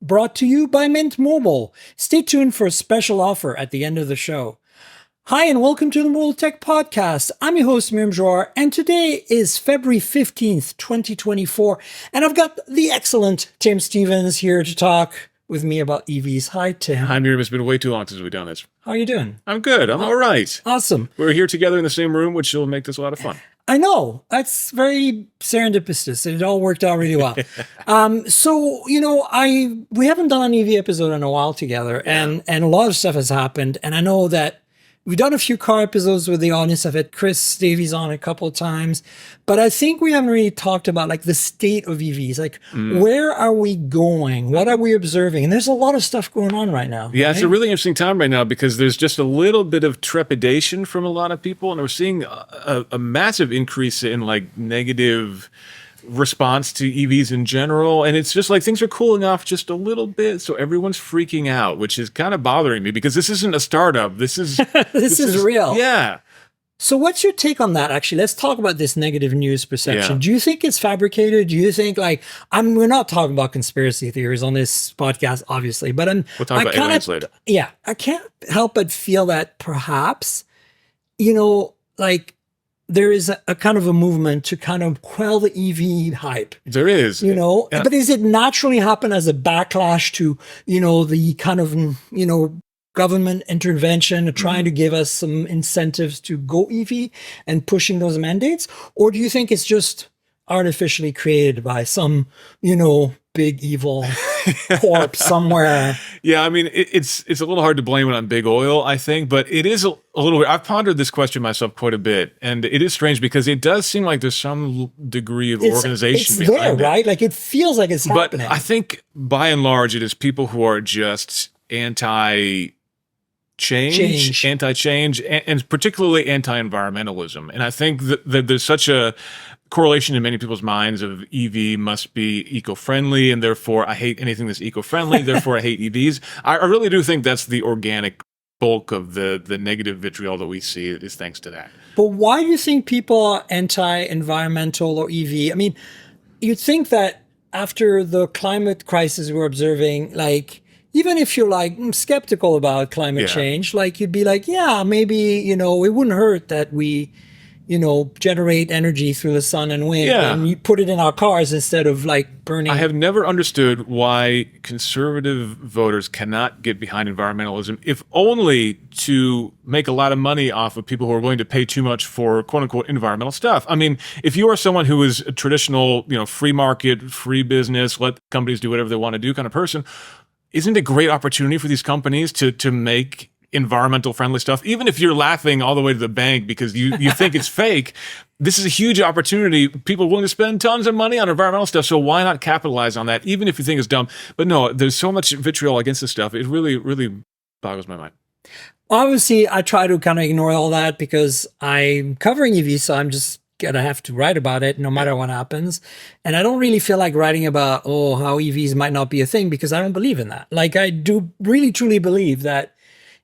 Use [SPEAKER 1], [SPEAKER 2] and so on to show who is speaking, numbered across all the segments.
[SPEAKER 1] brought to you by Mint Mobile. Stay tuned for a special offer at the end of the show. Hi, and welcome to the Mobile Tech Podcast. I'm your host, Miriam Joar, and today is February 15th, 2024, and I've got the excellent Tim Stevens here to talk with me about EVs. Hi, Tim.
[SPEAKER 2] Hi, Miriam. It's been way too long since we've done this.
[SPEAKER 1] How are you doing?
[SPEAKER 2] I'm good. I'm all right.
[SPEAKER 1] Awesome.
[SPEAKER 2] We're here together in the same room, which will make this a lot of fun.
[SPEAKER 1] I know. That's very serendipitous. It all worked out really well. We haven't done an EV episode in a while together, and a lot of stuff has happened. And I know that we've done a few car episodes with the audience. I've had Chris Davies on a couple of times, but I think we haven't really talked about like the state of EVs. Like, where are we going? What are we observing? And there's a lot of stuff going on right now.
[SPEAKER 2] Yeah,
[SPEAKER 1] right?
[SPEAKER 2] It's a really interesting time right now because there's just a little bit of trepidation from a lot of people, and we're seeing a massive increase in like negative response to EVs in general, and it's just like things are cooling off just a little bit, so everyone's freaking out, which is kind of bothering me because this isn't a startup. This is
[SPEAKER 1] this is real.
[SPEAKER 2] Yeah.
[SPEAKER 1] So what's your take on that? Actually, let's talk about this negative news perception.
[SPEAKER 2] Yeah.
[SPEAKER 1] Do you think it's fabricated? Do you think we're not talking about conspiracy theories on this podcast, obviously, but
[SPEAKER 2] We'll talk about aliens later.
[SPEAKER 1] Yeah, I can't help but feel that perhaps, there is a kind of a movement to kind of quell the EV hype.
[SPEAKER 2] There is.
[SPEAKER 1] Yeah. But does it naturally happen as a backlash to, the kind of, government intervention trying to give us some incentives to go EV and pushing those mandates? Or do you think it's just artificially created by some, big evil corp somewhere?
[SPEAKER 2] Yeah, I mean, it's a little hard to blame it on big oil, I think, but it is a little weird. I've pondered this question myself quite a bit, and it is strange because it does seem like there's some degree of organization behind
[SPEAKER 1] there,
[SPEAKER 2] it.
[SPEAKER 1] right? Like it feels like it's happening.
[SPEAKER 2] But I think by and large, it is people who are just anti-change, and particularly anti-environmentalism. And I think that there's such a correlation in many people's minds of EV must be eco-friendly, and therefore I hate anything that's eco-friendly, therefore I hate EVs. I really do think that's the organic bulk of the negative vitriol that we see is thanks to that.
[SPEAKER 1] But why do you think people are anti-environmental or EV? I mean, you'd think that after the climate crisis we're observing, like, even if you're skeptical about climate change, you'd be like, yeah, maybe, it wouldn't hurt that we, generate energy through the sun and wind and you put it in our cars instead of burning.
[SPEAKER 2] I have never understood why conservative voters cannot get behind environmentalism, if only to make a lot of money off of people who are willing to pay too much for quote unquote environmental stuff. I mean, if you are someone who is a traditional, free market, free business, let companies do whatever they want to do kind of person, isn't it a great opportunity for these companies to make environmental friendly stuff? Even if you're laughing all the way to the bank because you think it's fake, this is a huge opportunity. People are willing to spend tons of money on environmental stuff, so why not capitalize on that, even if you think it's dumb? But no, there's so much vitriol against this stuff. It really, really boggles my mind.
[SPEAKER 1] Obviously, I try to kind of ignore all that because I'm covering EVs, so I'm just gonna have to write about it no matter what happens. And I don't really feel like writing about, how EVs might not be a thing, because I don't believe in that. I do really, truly believe that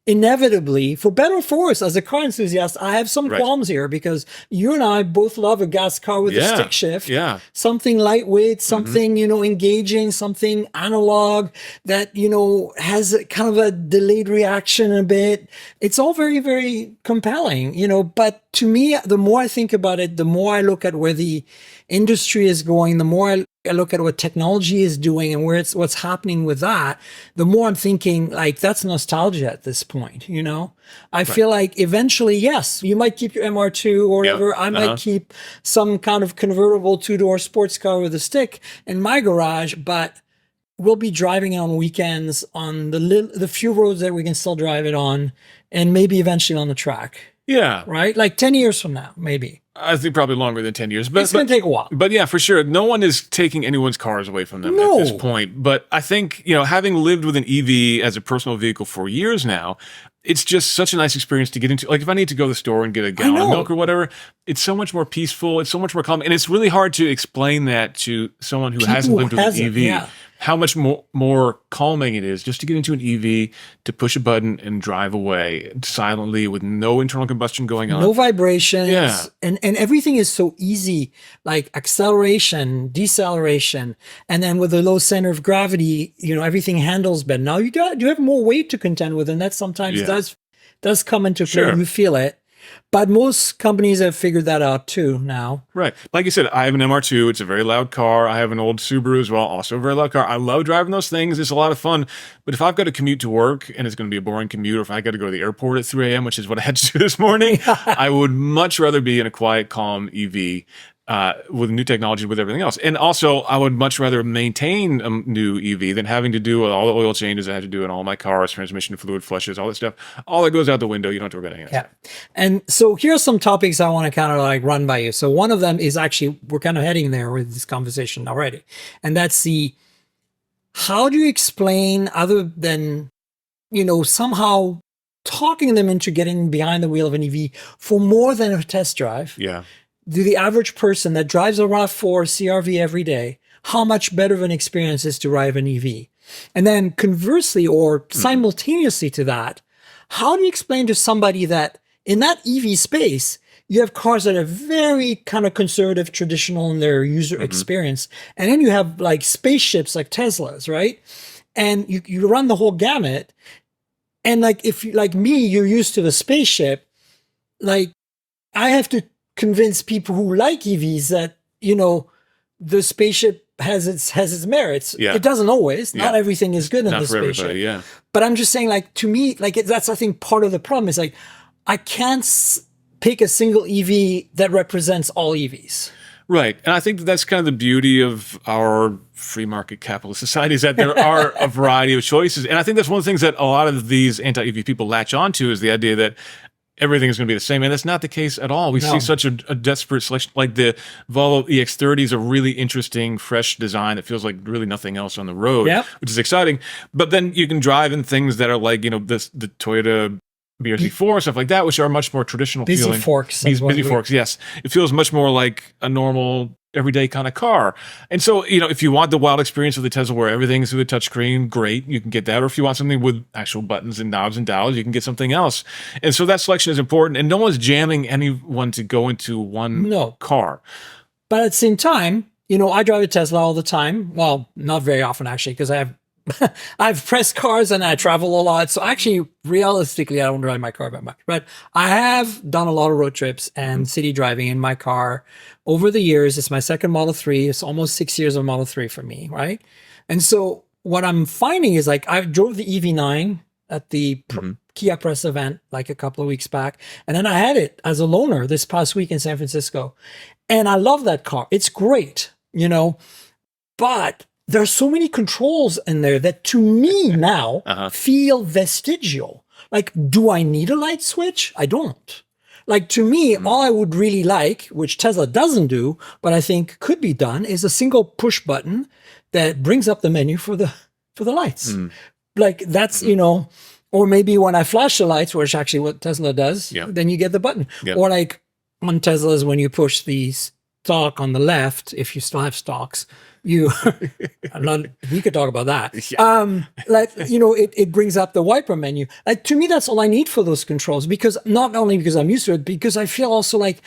[SPEAKER 1] inevitably, for better or for worse, as a car enthusiast, I have some qualms here because you and I both love a gas car with a stick shift.
[SPEAKER 2] Yeah.
[SPEAKER 1] Something lightweight, something, engaging, something analog that, has a kind of a delayed reaction a bit. It's all very, very compelling, but to me, the more I think about it, the more I look at where the industry is going, the more I look at what technology is doing and what's happening with that, the more I'm thinking that's nostalgia at this point. I feel like eventually, yes, you might keep your MR2 or whatever. I might keep some kind of convertible 2-door sports car with a stick in my garage, but we'll be driving it on weekends on the few roads that we can still drive it on, and maybe eventually on the track.
[SPEAKER 2] Yeah.
[SPEAKER 1] Right? 10 years from now, maybe.
[SPEAKER 2] I think probably longer than 10 years. But
[SPEAKER 1] it's going to take a while.
[SPEAKER 2] But yeah, for sure. No one is taking anyone's cars away from them at this point. But I think, having lived with an EV as a personal vehicle for years now, it's just such a nice experience to get into. If I need to go to the store and get a gallon of milk or whatever, it's so much more peaceful. It's so much more calm. And it's really hard to explain that to someone who hasn't lived with an EV. Yeah. how much more calming it is just to get into an EV, to push a button and drive away silently with no internal combustion going on.
[SPEAKER 1] No vibrations.
[SPEAKER 2] Yeah.
[SPEAKER 1] And everything is so easy, like acceleration, deceleration. And then with the low center of gravity, everything handles better. Now you have more weight to contend with, and that sometimes does come into play.
[SPEAKER 2] Sure.
[SPEAKER 1] You feel it. But most companies have figured that out too now.
[SPEAKER 2] Right. Like you said, I have an MR2. It's a very loud car. I have an old Subaru as well, also a very loud car. I love driving those things. It's a lot of fun. But if I've got to commute to work and it's going to be a boring commute, or if I got to go to the airport at 3 a.m., which is what I had to do this morning, I would much rather be in a quiet, calm EV with new technology, with everything else. And also, I would much rather maintain a new EV than having to do all the oil changes I have to do in all my cars, transmission fluid flushes, all that stuff. All that goes out the window. You don't have to worry about anything else.
[SPEAKER 1] Yeah. And so here are some topics I want to kind of like run by you. So one of them is actually, we're kind of heading there with this conversation already. And that's how do you explain, other than, somehow talking them into getting behind the wheel of an EV for more than a test drive?
[SPEAKER 2] Yeah.
[SPEAKER 1] Do the average person that drives a RAV4 CRV every day, how much better of an experience is to drive an EV? And then conversely, or simultaneously to that, how do you explain to somebody that in that EV space, you have cars that are very kind of conservative, traditional in their user experience. And then you have like spaceships like Teslas, right? And you run the whole gamut. And like, if you, like me, you're used to the spaceship, like I have to convince people who like EVs that, the spaceship has its merits.
[SPEAKER 2] Yeah.
[SPEAKER 1] It doesn't always. Not everything is good in the spaceship.
[SPEAKER 2] Yeah.
[SPEAKER 1] But I'm just saying, like, to me, like, that's, I think, part of the problem is like, I can't pick a single EV that represents all EVs.
[SPEAKER 2] Right. And I think that's kind of the beauty of our free market capitalist society, is that there are a variety of choices. And I think that's one of the things that a lot of these anti-EV people latch onto, is the idea that everything is going to be the same. And that's not the case at all. We see such a desperate selection. Like the Volvo EX30 is a really interesting, fresh design that feels like really nothing else on the road, which is exciting. But then you can drive in things that are like, the Toyota BRZ4 and stuff like that, which are much more traditional
[SPEAKER 1] busy
[SPEAKER 2] feeling.
[SPEAKER 1] Forks.
[SPEAKER 2] Busy forks, yes. It feels much more like a normal, everyday kind of car. And so, if you want the wild experience of the Tesla where everything is through the touchscreen, great, you can get that. Or if you want something with actual buttons and knobs and dials, you can get something else. And so that selection is important. And no one's jamming anyone to go into one car.
[SPEAKER 1] But at the same time, I drive a Tesla all the time. Well, not very often actually, because I have pressed cars and I travel a lot. So actually, realistically, I don't drive my car that much. But I have done a lot of road trips and city driving in my car over the years. It's my second Model 3. It's almost 6 years of Model 3 for me, right? And so what I'm finding is, like, I drove the EV9 at the Kia Press event like a couple of weeks back. And then I had it as a loaner this past week in San Francisco. And I love that car. It's great, but there's so many controls in there that to me now feel vestigial. Like, do I need a light switch? I don't. Like, to me, all I would really like, which Tesla doesn't do, but I think could be done, is a single push button that brings up the menu for the lights. Like, that's, or maybe when I flash the lights, which actually what Tesla does, then you get the button. Or like on Teslas, when you push the stalk on the left, if you still have stalks, we could talk about that. It brings up the wiper menu. Like, to me, that's all I need for those controls, because not only because I'm used to it, because I feel also like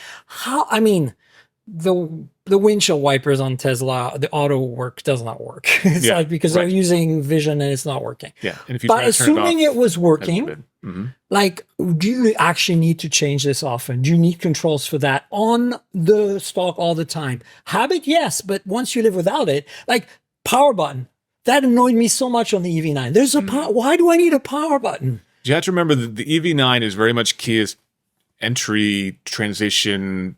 [SPEAKER 1] the windshield wipers on Tesla, the auto work does not work. It's like, because they're using vision and it's not working.
[SPEAKER 2] Yeah. And if you
[SPEAKER 1] but assuming it was working,
[SPEAKER 2] Mm-hmm.
[SPEAKER 1] Like, do you actually need to change this often? Do you need controls for that on the stock all the time? Habit, yes, but once you live without it, like power button, that annoyed me so much on the EV9. There's a why do I need a power button?
[SPEAKER 2] You have to remember that the EV9 is very much Kia's entry transition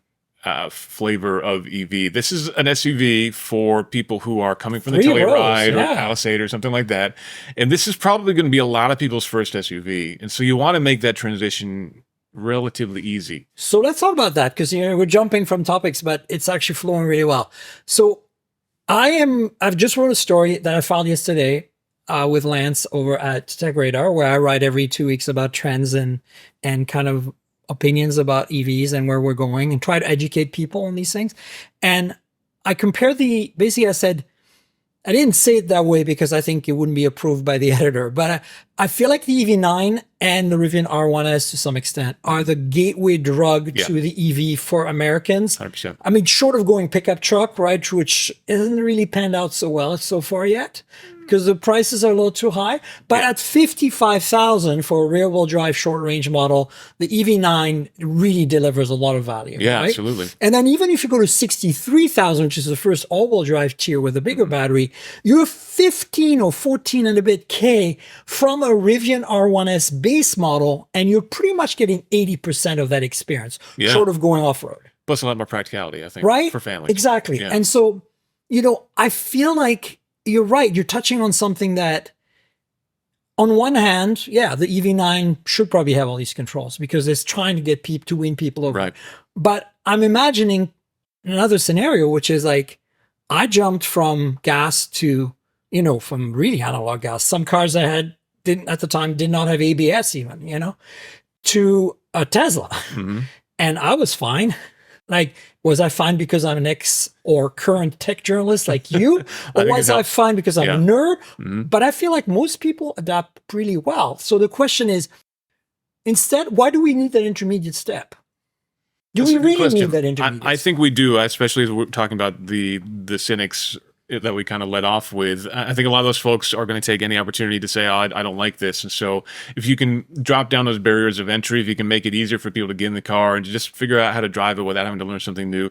[SPEAKER 2] flavor of EV. This is an SUV for people who are coming from the Telluride or Palisade or something like that. And this is probably going to be a lot of people's first SUV. And so you want to make that transition relatively easy.
[SPEAKER 1] So let's talk about that, because we're jumping from topics, but it's actually flowing really well. So I've just wrote a story that I filed yesterday with Lance over at Tech Radar, where I write every 2 weeks about trends and kind of opinions about EVs and where we're going, and try to educate people on these things. And I compared basically I said, I didn't say it that way because I think it wouldn't be approved by the editor, but I feel like the EV9 and the Rivian R1S to some extent are the gateway drug to the EV for Americans.
[SPEAKER 2] 100%.
[SPEAKER 1] I mean, short of going pickup truck, right, which isn't really panned out so well so far yet because the prices are a little too high. But at $55,000 for a rear-wheel drive short-range model, the EV9 really delivers a lot of value.
[SPEAKER 2] Yeah,
[SPEAKER 1] right?
[SPEAKER 2] absolutely.
[SPEAKER 1] And then even if you go to $63,000, which is the first all-wheel drive tier with a bigger battery, you're 15 or 14 and a bit K from a Rivian R1S base model, and you're pretty much getting 80% of that experience, short of going off-road.
[SPEAKER 2] Plus a lot more practicality, I think,
[SPEAKER 1] right?
[SPEAKER 2] for families.
[SPEAKER 1] Exactly.
[SPEAKER 2] Yeah.
[SPEAKER 1] And so, I feel like you're right. You're touching on something that, on one hand, the EV9 should probably have all these controls because it's trying to get to win people over.
[SPEAKER 2] Right.
[SPEAKER 1] But I'm imagining another scenario, which is like, I jumped from gas to, from really analog gas. Some cars I had at the time did not have ABS even, to a Tesla. And I was fine. Like, was I fine because I'm an ex or current tech journalist like you? Or was I fine because I'm a nerd? But I feel like most people adapt really well. So the question is, instead, why do we need that intermediate step? Do we really need that intermediate step?
[SPEAKER 2] I think we do, especially as we're talking about the cynics that we kind of led off with. I think a lot of those folks are going to take any opportunity to say, oh, I don't like this. And so if you can drop down those barriers of entry, if you can make it easier for people to get in the car and just figure out how to drive it without having to learn something new,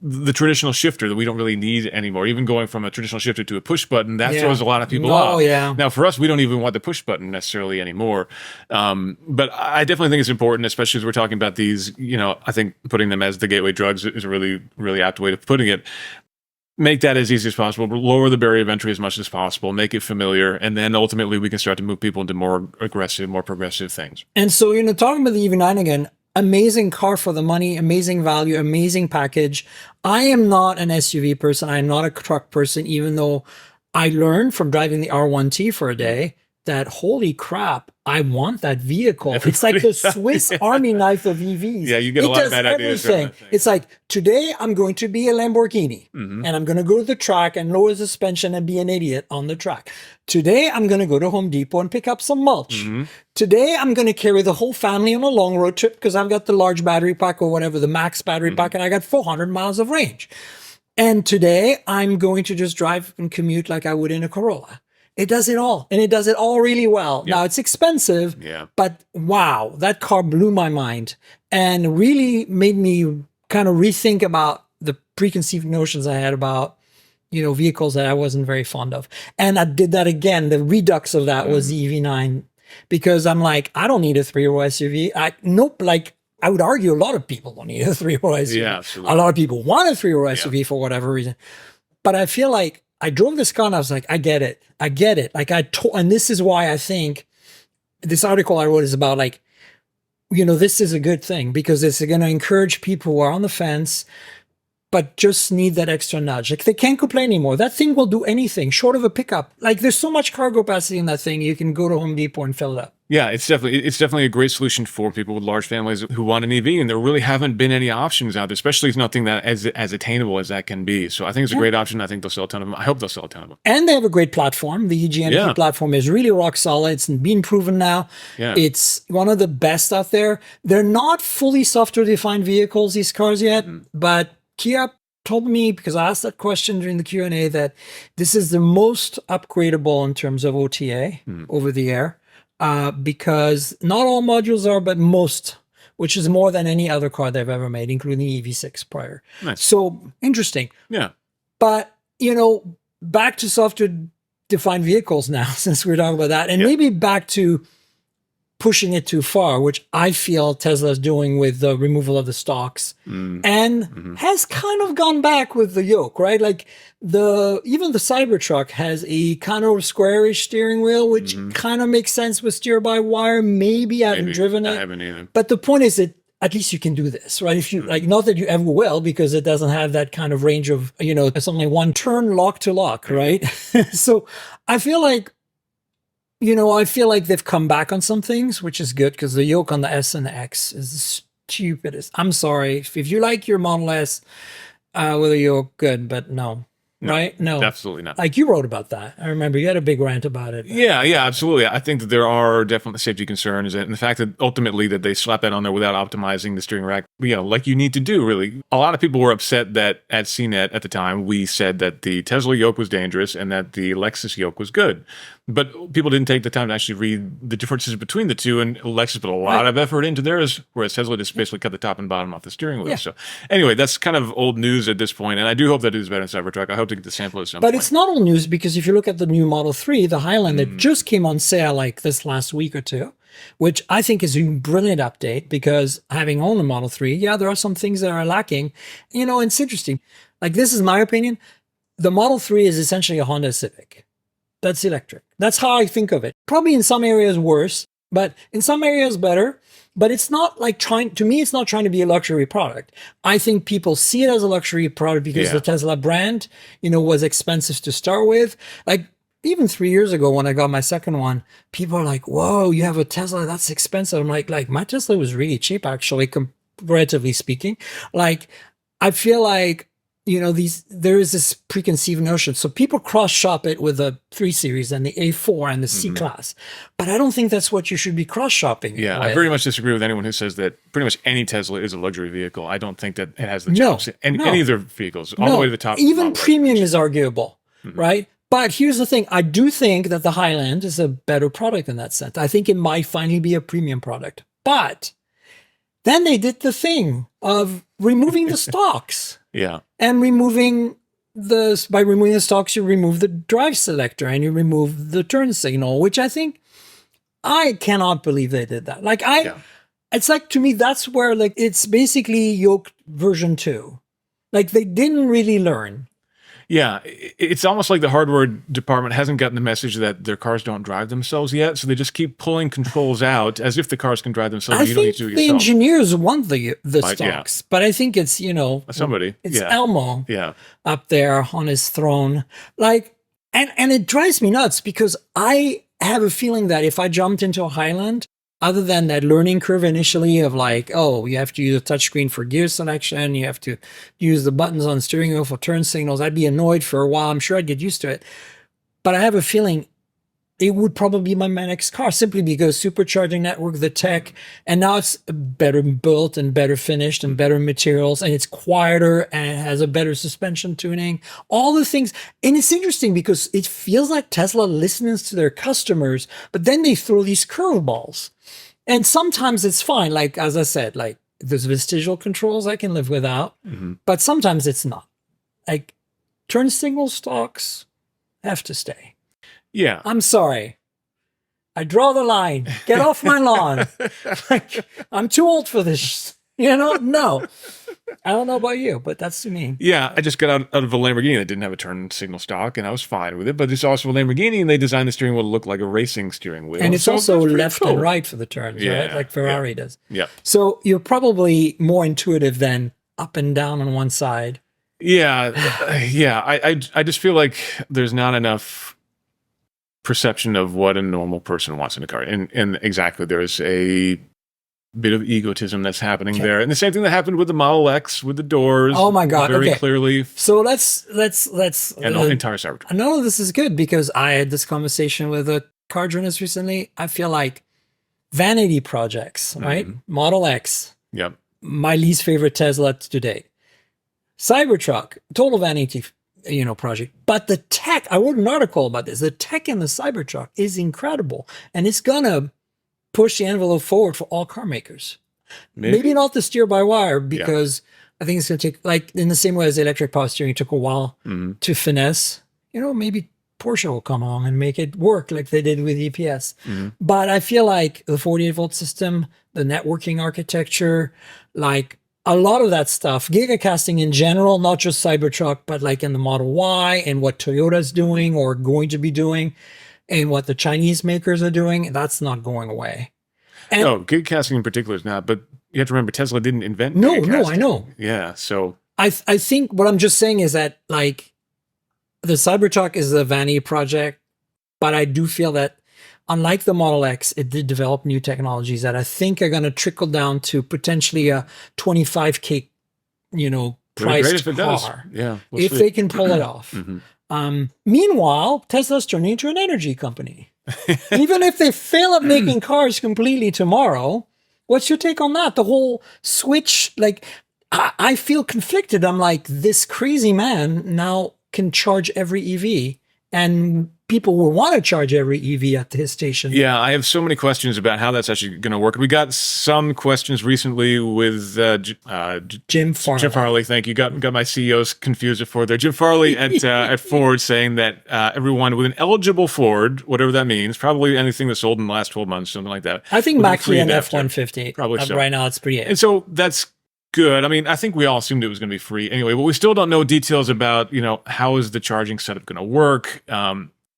[SPEAKER 2] the traditional shifter that we don't really need anymore, even going from a traditional shifter to a push button, that throws a lot of people off. Now, for us, we don't even want the push button necessarily anymore. But I definitely think it's important, especially as we're talking about these, I think putting them as the gateway drugs is a really, really apt way of putting it. Make that as easy as possible, lower the barrier of entry as much as possible, make it familiar, and then ultimately we can start to move people into more aggressive, more progressive things.
[SPEAKER 1] And so, talking about the EV9 again, amazing car for the money, amazing value, amazing package. I am not an SUV person. I am not a truck person, even though I learned from driving the R1T for a day that, holy crap, I want that vehicle. It's like the Swiss Army knife of EVs.
[SPEAKER 2] Yeah, you get a lot of bad ideas from that thing.
[SPEAKER 1] It's like, today I'm going to be a Lamborghini and I'm going to go to the track and lower the suspension and be an idiot on the track. Today I'm going to go to Home Depot and pick up some mulch. Today I'm going to carry the whole family on a long road trip because I've got the large battery pack or whatever, the max battery pack, and I got 400 miles of range. And today I'm going to just drive and commute like I would in a Corolla. It does it all, and it does it all really well. Now, it's expensive, but wow, that car blew my mind and really made me kind of rethink about the preconceived notions I had about, vehicles that I wasn't very fond of. And I did that again. The redux of that was the EV9 because I'm like, I don't need a three-row SUV. I would argue a lot of people don't need a three-row SUV.
[SPEAKER 2] Yeah, absolutely.
[SPEAKER 1] A lot of people want a three-row SUV for whatever reason. But I feel like I drove this car and I was like, I get it. Like and this is why I think this article I wrote is about like, this is a good thing because it's going to encourage people who are on the fence, but just need that extra nudge. Like they can't complain anymore. That thing will do anything short of a pickup. Like there's so much cargo capacity in that thing. You can go to Home Depot and fill it up.
[SPEAKER 2] Yeah, it's definitely a great solution for people with large families who want an EV, and there really haven't been any options out there, especially if nothing that as attainable as that can be. So I think it's a great option. I think they'll sell a ton of them. I hope they'll sell a ton of them.
[SPEAKER 1] And they have a great platform. The EGMP platform is really rock solid. It's been proven now.
[SPEAKER 2] Yeah.
[SPEAKER 1] It's one of the best out there. They're not fully software-defined vehicles, these cars yet, but Kia told me, because I asked that question during the Q&A, that this is the most upgradable in terms of OTA over the air. Because not all modules are, but most, which is more than any other car they've ever made, including the EV6 prior.
[SPEAKER 2] Nice.
[SPEAKER 1] So interesting.
[SPEAKER 2] Yeah.
[SPEAKER 1] But, back to software-defined vehicles now, since we're talking about that, and maybe back to pushing it too far, which I feel Tesla's doing with the removal of the stalks and has kind of gone back with the yoke, right? Like even the Cybertruck has a kind of squarish steering wheel, which kind of makes sense with steer-by-wire. Maybe I haven't driven it.
[SPEAKER 2] I haven't either.
[SPEAKER 1] But the point is that at least you can do this, right? If you not that you ever will, because it doesn't have that kind of range of, it's only one turn lock to lock, right? So I feel like they've come back on some things, which is good because the yoke on the S and the X is the stupidest. I'm sorry. If you like your Model S with a yoke, good, but no. right? No,
[SPEAKER 2] absolutely not.
[SPEAKER 1] Like you wrote about that. I remember you had a big rant about it.
[SPEAKER 2] Yeah, absolutely. I think that there are definitely safety concerns, and the fact that ultimately that they slap that on there without optimizing the steering rack, like you need to do, really. A lot of people were upset that at CNET at the time, we said that the Tesla yoke was dangerous and that the Lexus yoke was good. But people didn't take the time to actually read the differences between the two, and Lexus put a lot of effort into theirs, whereas Tesla just basically cut the top and bottom off the steering wheel. So anyway, that's kind of old news at this point, and I do hope that it is better in Cybertruck. I hope to get the sample at some point.
[SPEAKER 1] But it's not old news, because if you look at the new Model 3, the Highland that just came on sale like this last week or two, which I think is a brilliant update, because having owned the Model 3, there are some things that are lacking. It's interesting. Like, this is my opinion. The Model 3 is essentially a Honda Civic. That's electric. That's how I think of it. Probably in some areas worse, but in some areas better. But it's not like it's not trying to be a luxury product. I think people see it as a luxury product because the Tesla brand, was expensive to start with. Like, even 3 years ago when I got my second one, people are like, whoa, you have a Tesla, that's expensive. I'm like my Tesla was really cheap, actually, comparatively speaking. Like, I feel like, there is this preconceived notion. So people cross shop it with the 3 Series and the A4 and the C-Class. But I don't think that's what you should be cross shopping.
[SPEAKER 2] Yeah, I very much disagree with anyone who says that pretty much any Tesla is a luxury vehicle. I don't think that it has the chops. And any of their vehicles, all the way to the top.
[SPEAKER 1] Even premium is arguable, right? But here's the thing. I do think that the Highland is a better product in that sense. I think it might finally be a premium product. But then they did the thing of removing the stocks.
[SPEAKER 2] Yeah.
[SPEAKER 1] And by removing the stocks, you remove the drive selector and you remove the turn signal, which I cannot believe they did that. Like, it's like, to me, that's where, like, it's basically yoke version 2. Like, they didn't really learn.
[SPEAKER 2] Yeah, it's almost like the hardware department hasn't gotten the message that their cars don't drive themselves yet, so they just keep pulling controls out as if the cars can drive themselves. You don't need to do it yourself.
[SPEAKER 1] The engineers want the stocks, but I think it's
[SPEAKER 2] somebody.
[SPEAKER 1] It's Elmo up there on his throne, like, and it drives me nuts, because I have a feeling that if I jumped into a Highland, other than that learning curve initially of like, oh, you have to use a touchscreen for gear selection, you have to use the buttons on the steering wheel for turn signals, I'd be annoyed for a while. I'm sure I'd get used to it. But I have a feeling it would probably be my next car, simply because supercharging network, the tech, and now it's better built and better finished and better materials, and it's quieter and it has a better suspension tuning, all the things. And it's interesting because it feels like Tesla listens to their customers, but then they throw these curveballs. And sometimes it's fine. Like, as I said, like, there's vestigial controls I can live without, but sometimes it's not. Like, turn signal stocks have to stay.
[SPEAKER 2] Yeah.
[SPEAKER 1] I'm sorry. I draw the line. Get off my lawn. Like, I'm too old for this. No. I don't know about you, but that's me.
[SPEAKER 2] Yeah, I just got out of a Lamborghini that didn't have a turn signal stock, and I was fine with it. But it's also a Lamborghini, and they designed the steering wheel to look like a racing steering wheel.
[SPEAKER 1] And it's also left and right for the turns, right? Like Ferrari does.
[SPEAKER 2] Yeah.
[SPEAKER 1] So you're probably more intuitive than up and down on one side.
[SPEAKER 2] Yeah. I just feel like there's not enough perception of what a normal person wants in a car. And exactly, there's a bit of egotism that's happening there. And the same thing that happened with the Model X, with the doors.
[SPEAKER 1] Oh my God.
[SPEAKER 2] Very clearly.
[SPEAKER 1] So let's
[SPEAKER 2] and the entire Cybertruck.
[SPEAKER 1] No, this is good, because I had this conversation with a car journalist recently. I feel like vanity projects, right? Model X.
[SPEAKER 2] Yep.
[SPEAKER 1] My least favorite Tesla to date. Cybertruck, total vanity project. But the tech, I wrote an article about this. The tech in the Cybertruck is incredible, and it's gonna push the envelope forward for all car makers. Maybe not the steer-by-wire, because I think it's gonna take, like, in the same way as the electric power steering took a while to finesse. Maybe Porsche will come along and make it work like they did with EPS. But I feel like the 48-volt system, the networking architecture, like, a lot of that stuff, gigacasting in general, not just Cybertruck, but like in the Model Y, and what Toyota's doing or going to be doing, and what the Chinese makers are doing, that's not going away. And
[SPEAKER 2] no, gigacasting in particular is not, but you have to remember Tesla didn't invent
[SPEAKER 1] No,
[SPEAKER 2] gigacasting.
[SPEAKER 1] I know.
[SPEAKER 2] Yeah, so
[SPEAKER 1] I think what I'm just saying is that, like, the Cybertruck is a vanity project, but I do feel that, unlike the Model X, it did develop new technologies that I think are going to trickle down to potentially a 25K, priced
[SPEAKER 2] if it does.
[SPEAKER 1] car.
[SPEAKER 2] Yeah, we'll
[SPEAKER 1] if
[SPEAKER 2] see.
[SPEAKER 1] they can pull it off. Meanwhile, Tesla's turning into an energy company. Even if they fail at making cars completely tomorrow, what's your take on that? The whole switch, like, I feel conflicted. I'm like, this crazy man now can charge every EV, and people will want to charge every EV at his station.
[SPEAKER 2] Yeah, I have so many questions about how that's actually going to work. We got some questions recently with
[SPEAKER 1] Jim Farley.
[SPEAKER 2] Jim Farley, thank you. Got my CEOs confused before there. Jim Farley at Ford saying that everyone with an eligible Ford, whatever that means, probably anything that's sold in the last 12 months, something like that.
[SPEAKER 1] I think Mach-E and F-150.
[SPEAKER 2] Probably so.
[SPEAKER 1] Right now it's pretty.
[SPEAKER 2] And so that's good. I mean, I think we all assumed it was going to be free anyway, but we still don't know details about, how is the charging setup going to work?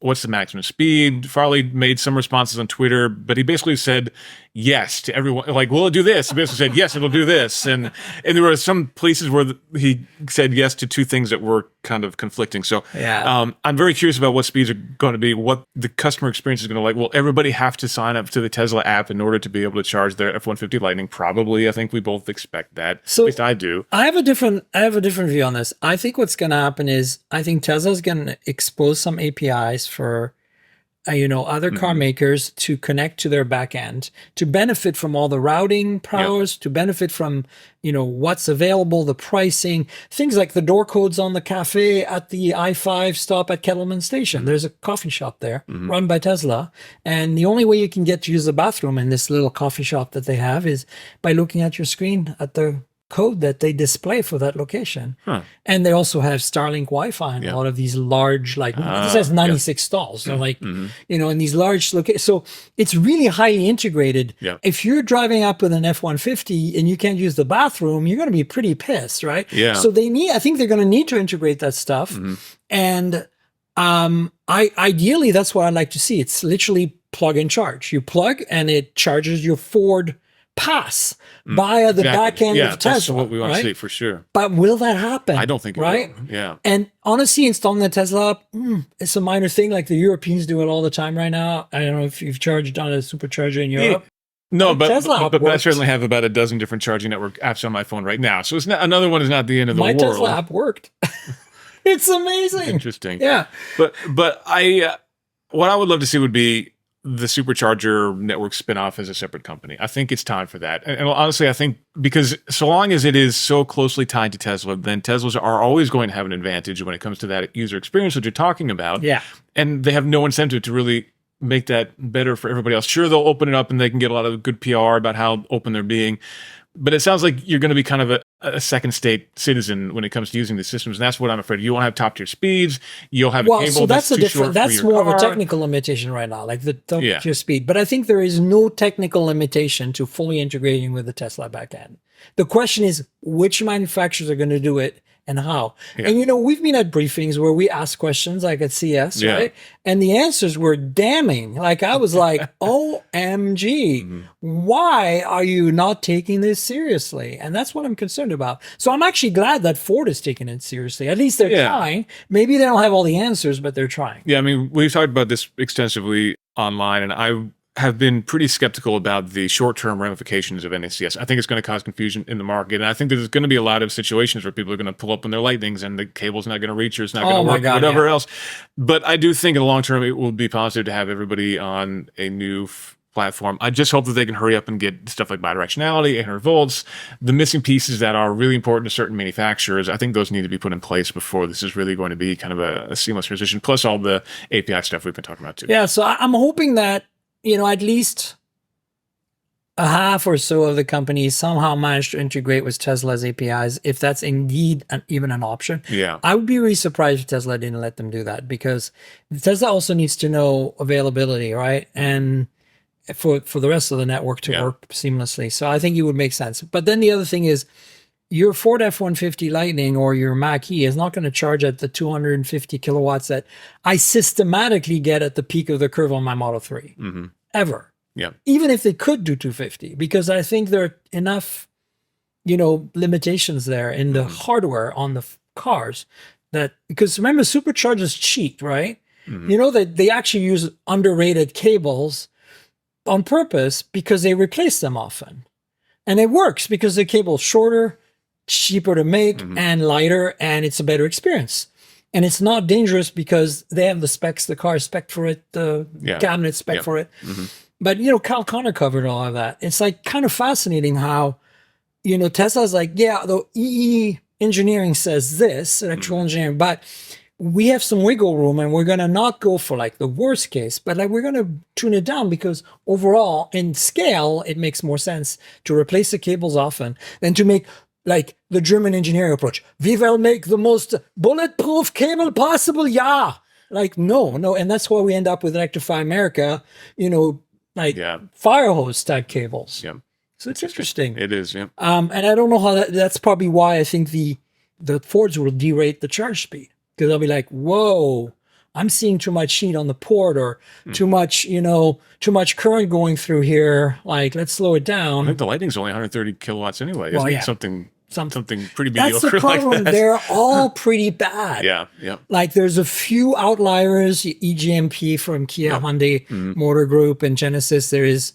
[SPEAKER 2] What's the maximum speed? Farley made some responses on Twitter, but he basically said yes to everyone. Like, will it do this? He basically said, yes, it'll do this. And there were some places where he said yes to two things that were kind of conflicting. So I'm very curious about what speeds are going to be, what the customer experience is going to like. Will everybody have to sign up to the Tesla app in order to be able to charge their F-150 Lightning? Probably. I think we both expect that.
[SPEAKER 1] So
[SPEAKER 2] at least I do.
[SPEAKER 1] I have a different view on this. I think what's going to happen is I think Tesla's going to expose some APIs for other car makers to connect to their back end, to benefit from all the routing powers, to benefit from, what's available, the pricing, things like the door codes on the cafe at the I-5 stop at Kettleman Station. There's a coffee shop there run by Tesla. And the only way you can get to use the bathroom in this little coffee shop that they have is by looking at your screen at the code that they display for that location. And they also have Starlink Wi-Fi in a lot of these large, this has 96 stalls. So in these large locations. So it's really highly integrated. If you're driving up with an F-150 and you can't use the bathroom, you're going to be pretty pissed, right? So I think they're going to need to integrate that stuff. And ideally, that's what I'd like to see. It's literally plug and charge. You plug and it charges your Ford Pass via the back end of Tesla.
[SPEAKER 2] That's what we want to see for sure.
[SPEAKER 1] But will that happen?
[SPEAKER 2] I don't think it
[SPEAKER 1] will.
[SPEAKER 2] Yeah.
[SPEAKER 1] And honestly, installing the Tesla app, it's a minor thing. Like the Europeans do it all the time right now. I don't know if you've charged on a supercharger in Europe.
[SPEAKER 2] No, but I certainly have about a dozen different charging network apps on my phone right now. So it's not, another one is not the end of the world.
[SPEAKER 1] My Tesla app worked. It's amazing.
[SPEAKER 2] Interesting.
[SPEAKER 1] Yeah.
[SPEAKER 2] But what I would love to see would be the supercharger network spinoff as a separate company. I think it's time for that. And honestly, I think because so long as it is so closely tied to Tesla, then Teslas are always going to have an advantage when it comes to that user experience that you're talking about.
[SPEAKER 1] Yeah. And
[SPEAKER 2] they have no incentive to really make that better for everybody else. Sure, they'll open it up and they can get a lot of good PR about how open they're being. But it sounds like you're going to be kind of a second state citizen when it comes to using the systems. And that's what I'm afraid. You won't have top tier speeds. You'll have a cable
[SPEAKER 1] so that's
[SPEAKER 2] too short
[SPEAKER 1] that's
[SPEAKER 2] for your
[SPEAKER 1] more
[SPEAKER 2] car.
[SPEAKER 1] of a technical limitation right now, like the top tier speed. But I think there is no technical limitation to fully integrating with the Tesla backend. The question is which manufacturers are going to do it and how. And we've been at briefings where we ask questions like at CS, right? And the answers were damning. Like I was like, OMG, why are you not taking this seriously? And that's what I'm concerned about. So I'm actually glad that Ford is taking it seriously. At least they're trying. Maybe they don't have all the answers, but they're trying.
[SPEAKER 2] Yeah, I mean, we've talked about this extensively online, and I have been pretty skeptical about the short-term ramifications of NACS. I think it's going to cause confusion in the market, and I think there's going to be a lot of situations where people are going to pull up on their Lightnings and the cable's not going to reach or it's not going to work, whatever else. But I do think in the long term it will be positive to have everybody on a new platform. I just hope that they can hurry up and get stuff like bidirectionality, 800 volts, the missing pieces that are really important to certain manufacturers. I think those need to be put in place before this is really going to be kind of a seamless transition, plus all the API stuff we've been talking about too.
[SPEAKER 1] Yeah, so I'm hoping that at least a half or so of the companies somehow managed to integrate with Tesla's APIs, if that's indeed even an option.
[SPEAKER 2] Yeah.
[SPEAKER 1] I would be really surprised if Tesla didn't let them do that, because Tesla also needs to know availability, right? And for the rest of the network to work seamlessly. So I think it would make sense. But then the other thing is, your Ford F-150 Lightning or your Mach-E is not going to charge at the 250 kilowatts that I systematically get at the peak of the curve on my Model 3. Ever.
[SPEAKER 2] Yeah.
[SPEAKER 1] Even if they could do 250, because I think there are enough, limitations there in the hardware on the cars that, because remember, superchargers cheat, right? That they actually use underrated cables on purpose because they replace them often. And it works because the cable's shorter, cheaper to make and lighter, and it's a better experience. And it's not dangerous because they have the specs, the car is spec for it, the cabinet spec for it. But, Kyle Connor covered all of that. It's like kind of fascinating how, Tesla's like, yeah, the EE engineering says this, electrical engineering, but we have some wiggle room and we're going to not go for like the worst case, but like we're going to tune it down because overall in scale, it makes more sense to replace the cables often than to make like the German engineering approach. We will make the most bulletproof cable possible. Yeah. Like, no. And that's why we end up with Electrify America, fire hose type cables.
[SPEAKER 2] Yeah.
[SPEAKER 1] So it's interesting.
[SPEAKER 2] It is, yeah.
[SPEAKER 1] And I don't know how that's probably why I think the Fords will derate the charge speed. Because they'll be like, whoa, I'm seeing too much heat on the port or too much current going through here. Like, let's slow it down.
[SPEAKER 2] I think the Lightning's only 130 kilowatts anyway. Isn't it? Something pretty
[SPEAKER 1] That's
[SPEAKER 2] mediocre
[SPEAKER 1] the problem.
[SPEAKER 2] like that.
[SPEAKER 1] They're all pretty bad.
[SPEAKER 2] Yeah.
[SPEAKER 1] Like there's a few outliers, EGMP from Kia Hyundai Motor Group and Genesis. There is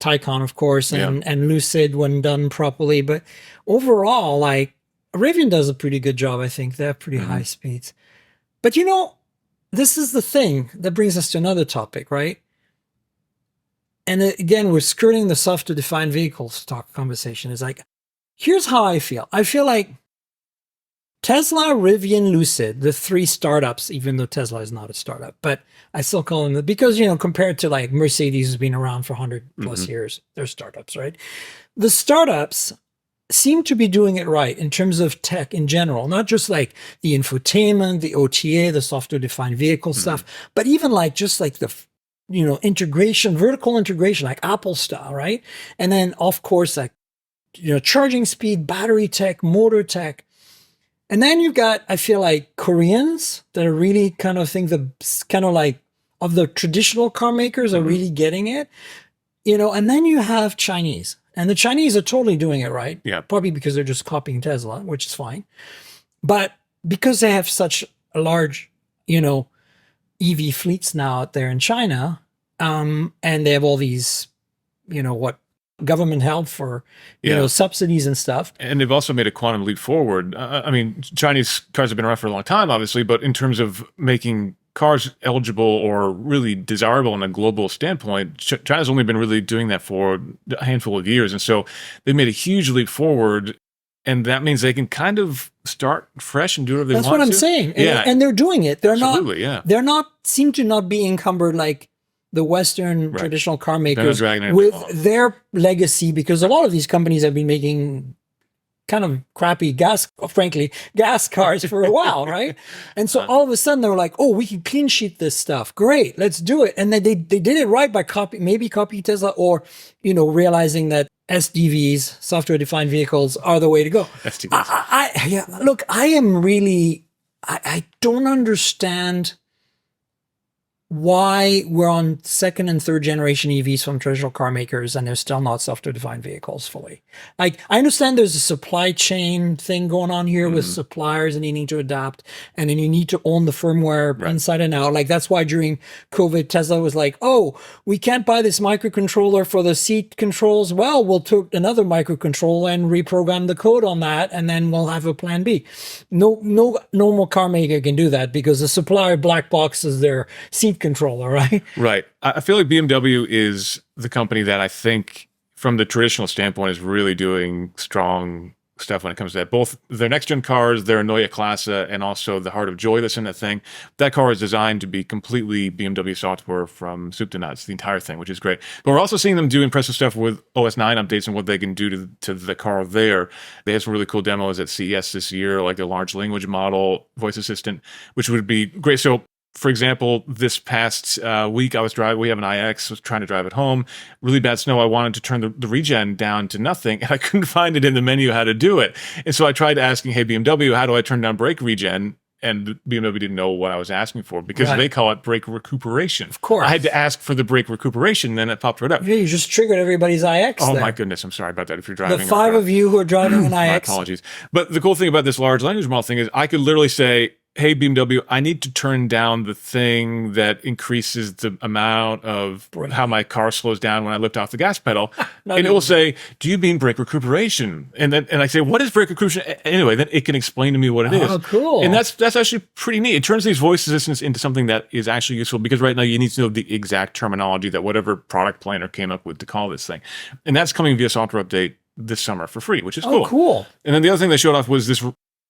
[SPEAKER 1] Taycan, of course, and Lucid when done properly. But overall, like Rivian does a pretty good job, I think. They have pretty high speeds. But this is the thing that brings us to another topic, right? And again, we're skirting the software-defined vehicles talk conversation. It's like, here's how I feel. I feel like Tesla, Rivian, Lucid, the three startups, even though Tesla is not a startup, but I still call them because, compared to like Mercedes who's been around for 100 plus years, they're startups, right? The startups seem to be doing it right in terms of tech in general, not just like the infotainment, the OTA, the software-defined vehicle stuff, but even like just like the integration, vertical integration, like Apple style, right? And then of course, like charging speed, battery tech, motor tech. And then you've got, I feel like Koreans that are really kind of think of the traditional car makers are really getting it, and then you have Chinese, and the Chinese are totally doing it right.
[SPEAKER 2] Yeah.
[SPEAKER 1] Probably because they're just copying Tesla, which is fine. But because they have such a large, EV fleets now out there in China, and they have all these, government help for subsidies and stuff.
[SPEAKER 2] And they've also made a quantum leap forward. I mean, Chinese cars have been around for a long time, obviously, but in terms of making cars eligible or really desirable in a global standpoint, China's only been really doing that for a handful of years. And so they made a huge leap forward. And that means they can kind of start fresh and do whatever they want to.
[SPEAKER 1] That's what I'm saying.
[SPEAKER 2] Yeah.
[SPEAKER 1] And they're doing it. They're
[SPEAKER 2] Absolutely,
[SPEAKER 1] seem to not be encumbered like the Western traditional car makers with their legacy, because a lot of these companies have been making kind of crappy gas cars for a while, right? And so all of a sudden they were like, oh, we can clean sheet this stuff. Great, let's do it. And then they did it right by copying Tesla, or, realizing that SDVs, software-defined vehicles, are the way to go.
[SPEAKER 2] SDVs.
[SPEAKER 1] Look, I don't understand why we're on second and third generation EVs from traditional car makers and they're still not software-defined vehicles fully. Like, I understand there's a supply chain thing going on here with suppliers and needing to adapt, and then you need to own the firmware inside and out. Like, that's why during COVID, Tesla was like, oh, we can't buy this microcontroller for the seat controls. Well, we'll take another microcontroller and reprogram the code on that, and then we'll have a plan B. No normal car maker can do that because the supplier black boxes their seat controller, right?
[SPEAKER 2] Right. I feel like BMW is the company that I think from the traditional standpoint is really doing strong stuff when it comes to that. Both their next gen cars, their Neue Klasse, and also the Heart of Joy that's in that thing. That car is designed to be completely BMW software from soup to nuts, the entire thing, which is great. But we're also seeing them do impressive stuff with OS 9 updates and what they can do to the car there. They had some really cool demos at CES this year, like the large language model voice assistant, which would be great. So for example, this past week I was driving, we have an iX, was trying to drive it home, really bad snow. I wanted to turn the regen down to nothing, and I couldn't find it in the menu how to do it. And so I tried asking, hey, BMW, how do I turn down brake regen? And BMW didn't know what I was asking for because they call it brake recuperation. Of
[SPEAKER 1] course.
[SPEAKER 2] I had to ask for the brake recuperation, and then it popped right up.
[SPEAKER 1] Yeah, you just triggered everybody's iX.
[SPEAKER 2] Oh,
[SPEAKER 1] there.
[SPEAKER 2] my goodness. I'm sorry about that if you're driving.
[SPEAKER 1] The five of you who are driving an iX.
[SPEAKER 2] My apologies. But the cool thing about this large language model thing is I could literally say, hey, BMW, I need to turn down the thing that increases the amount of how my car slows down when I lift off the gas pedal. And it will say, do you mean brake recuperation? And I say, what is brake recuperation? Anyway, then it can explain to me what it is.
[SPEAKER 1] Oh, cool.
[SPEAKER 2] And that's actually pretty neat. It turns these voice assistants into something that is actually useful, because right now you need to know the exact terminology that whatever product planner came up with to call this thing. And that's coming via software update this summer for free, which is cool.
[SPEAKER 1] Oh, cool.
[SPEAKER 2] And then the other thing they showed off was this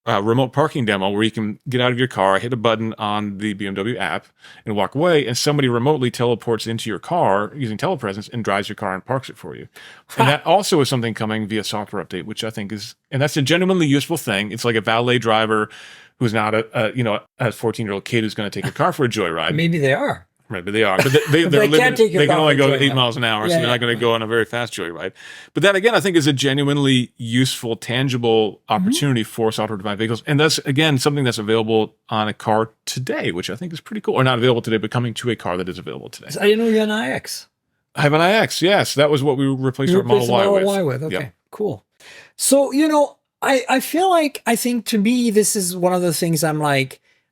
[SPEAKER 2] remote parking demo where you can get out of your car, hit a button on the BMW app, and walk away, and somebody remotely teleports into your car using telepresence and drives your car and parks it for you. And that also is something coming via software update, which I think is, and that's a genuinely useful thing. It's like a valet driver who's not a 14-year-old kid who's going to take your car for a joyride.
[SPEAKER 1] Maybe they are.
[SPEAKER 2] Right, but they are. But they're limited. They can only go 8 miles an hour, so they're not going to go on a very fast joyride. But that, again, I think is a genuinely useful, tangible opportunity for software-defined vehicles. And that's, again, something that's available on a car today, which I think is pretty cool. Or not available today, but coming to a car that is available today.
[SPEAKER 1] I didn't know you had an iX.
[SPEAKER 2] I have an iX, yes. That was what we replaced our Model Y with.
[SPEAKER 1] Okay,
[SPEAKER 2] Yep.
[SPEAKER 1] Cool. So, I feel like, I think to me, this is one of the things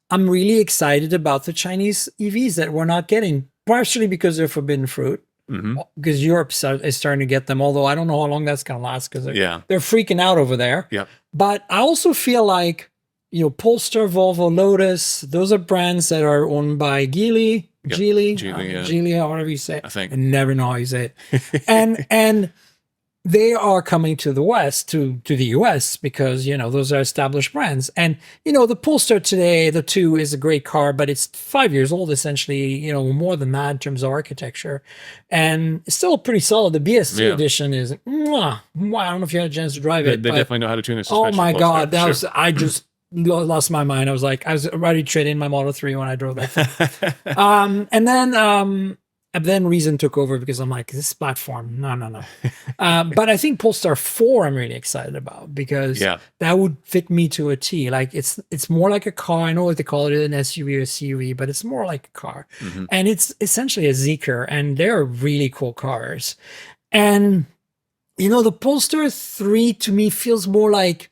[SPEAKER 1] I'm really excited about the Chinese EVs that we're not getting, partially because they're forbidden fruit, because Europe is starting to get them, although I don't know how long that's going to last, because they're freaking out over there.
[SPEAKER 2] Yep.
[SPEAKER 1] But I also feel like, Polestar, Volvo, Lotus, those are brands that are owned by Geely, Geely, however you say it.
[SPEAKER 2] I think.
[SPEAKER 1] I never know how you say it. and they are coming to the West, to the US, because, those are established brands. And, the Polestar today, the 2 is a great car, but it's 5 years old, essentially, more than that in terms of architecture. And it's still pretty solid. The BS2 edition is, wow, I don't know if you had a chance to drive it.
[SPEAKER 2] They definitely know how to tune the suspension.
[SPEAKER 1] Oh my God. I just lost my mind. I was ready to trade in my Model 3 when I drove that. And then Reason took over, because I'm like, this platform, no. But I think Polestar 4 I'm really excited about, because that would fit me to a T. Like it's more like a car. I know what they call it, an SUV or a CUV, but it's more like a car. And it's essentially a Zeekr, and they're really cool cars. And, the Polestar 3 to me feels more like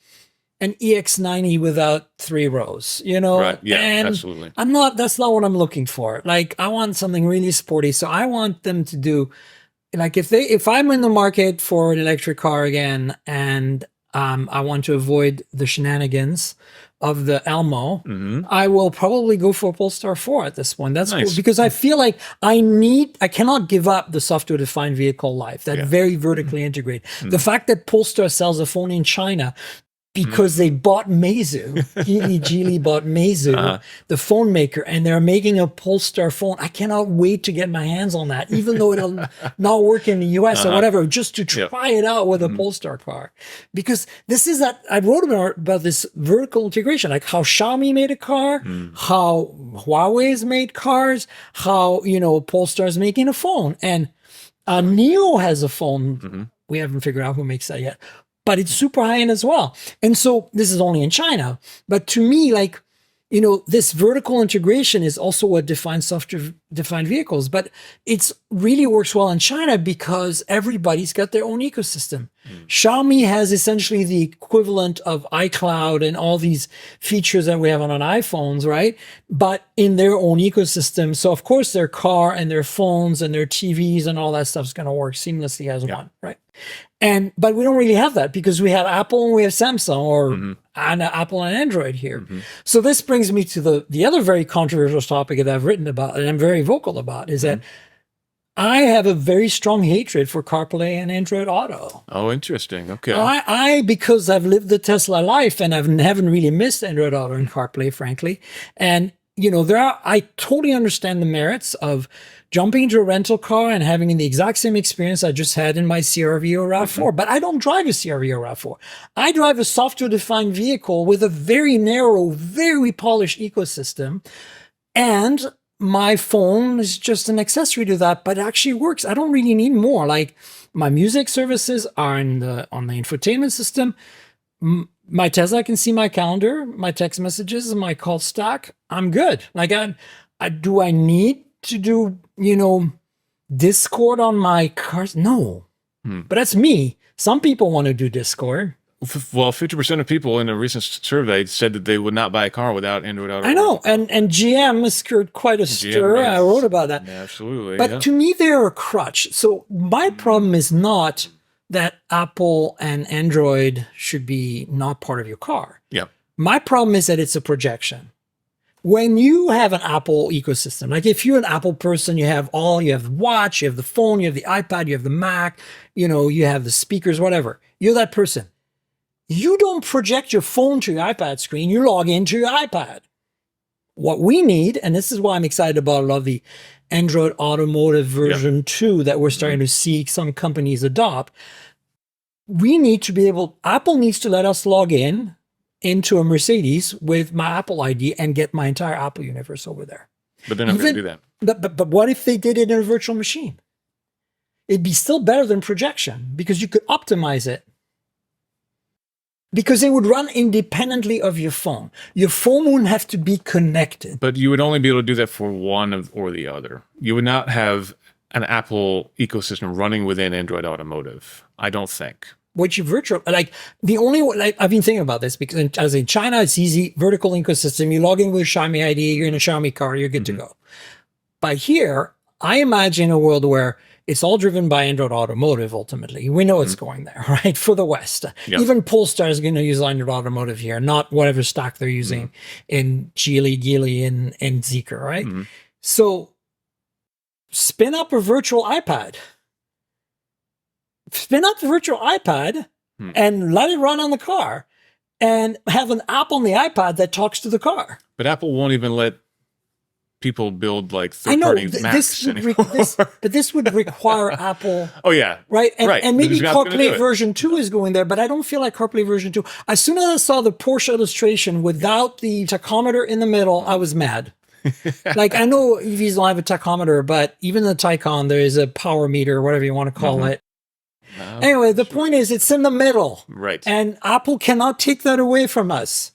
[SPEAKER 1] an EX90 without 3 rows,
[SPEAKER 2] Right. Yeah,
[SPEAKER 1] and
[SPEAKER 2] absolutely.
[SPEAKER 1] that's not what I'm looking for. Like, I want something really sporty. So I want them to do, like, if I'm in the market for an electric car again, and I want to avoid the shenanigans of the Elmo, I will probably go for Polestar 4 at this point. That's cool, because I feel like I cannot give up the software-defined vehicle life, that very vertically integrated. The fact that Polestar sells a phone in China because they bought Meizu, Geely bought Meizu, the phone maker, and they're making a Polestar phone. I cannot wait to get my hands on that, even though it'll not work in the US or whatever, just to try it out with a Polestar car. Because this is that, I wrote about this vertical integration, like how Xiaomi made a car, how Huawei's made cars, how, Polestar's making a phone. And NIO has a phone. We haven't figured out who makes that yet, but it's super high end as well. And so this is only in China. But to me, like, this vertical integration is also what defines software-defined vehicles. But it's really works well in China because everybody's got their own ecosystem. Xiaomi has essentially the equivalent of iCloud and all these features that we have on iPhones, right? But in their own ecosystem. So, of course, their car and their phones and their TVs and all that stuff is going to work seamlessly as one, right? But we don't really have that, because we have Apple and we have Samsung, or Apple and Android here. So this brings me to the other very controversial topic that I've written about and I'm very vocal about, is that I have a very strong hatred for CarPlay and Android Auto.
[SPEAKER 2] Oh, interesting. Okay.
[SPEAKER 1] Because I've lived the Tesla life and haven't really missed Android Auto and CarPlay, frankly. And, I totally understand the merits of jumping into a rental car and having the exact same experience I just had in my CR-V or RAV4. But I don't drive a CR-V or RAV4. I drive a software-defined vehicle with a very narrow, very polished ecosystem. And my phone is just an accessory to that, but it actually works. I don't really need more. Like, my music services are on the infotainment system. My Tesla can see my calendar, my text messages, my call stack. I'm good. Like, do I need to do, Discord on my cars? No. But that's me. Some people want to do Discord.
[SPEAKER 2] Well, 50% of people in a recent survey said that they would not buy a car without Android Auto.
[SPEAKER 1] I know, and GM has stirred quite a stir. I wrote about that.
[SPEAKER 2] Absolutely.
[SPEAKER 1] But to me, they're a crutch. So my problem is not that Apple and Android should be not part of your car.
[SPEAKER 2] Yeah.
[SPEAKER 1] My problem is that it's a projection. When you have an Apple ecosystem, like if you're an Apple person, you have the watch, you have the phone, you have the iPad, you have the Mac, you have the speakers, whatever. You're that person. You don't project your phone to your iPad screen. You log into your iPad. What we need, and this is why I'm excited about a lot of the Android Automotive version 2 that we're starting to see some companies adopt. We need to be Apple needs to let us log into a Mercedes with my Apple ID and get my entire Apple universe over there.
[SPEAKER 2] But they're not going to do that.
[SPEAKER 1] But what if they did it in a virtual machine? It'd be still better than projection because you could optimize it. Because it would run independently of your phone. Your phone wouldn't have to be connected.
[SPEAKER 2] But you would only be able to do that for one or the other. You would not have an Apple ecosystem running within Android Automotive, I don't think.
[SPEAKER 1] Which you virtual, I've been thinking about this because as in China, it's easy, vertical ecosystem. You log in with a Xiaomi ID, you're in a Xiaomi car, you're good to go. But here, I imagine a world where it's all driven by Android Automotive, ultimately. We know it's going there, right? For the West.
[SPEAKER 2] Yep.
[SPEAKER 1] Even Polestar is going to use Android Automotive here, not whatever stock they're using in Geely, and Zeekr, right? So spin up a virtual iPad. Spin up the virtual iPad and let it run on the car and have an app on the iPad that talks to the car.
[SPEAKER 2] But Apple won't even let people build like third-party Macs anymore.
[SPEAKER 1] But this would require Apple.
[SPEAKER 2] Oh yeah,
[SPEAKER 1] right. And maybe
[SPEAKER 2] Because
[SPEAKER 1] CarPlay version 2 is going there, but I don't feel like CarPlay version 2. As soon as I saw the Porsche illustration without the tachometer in the middle, I was mad. Like I know EVs don't have a tachometer, but even the Taycan, there is a power meter, whatever you want to call it. No, anyway, the point is, it's in the middle,
[SPEAKER 2] right? And
[SPEAKER 1] Apple cannot take that away from us.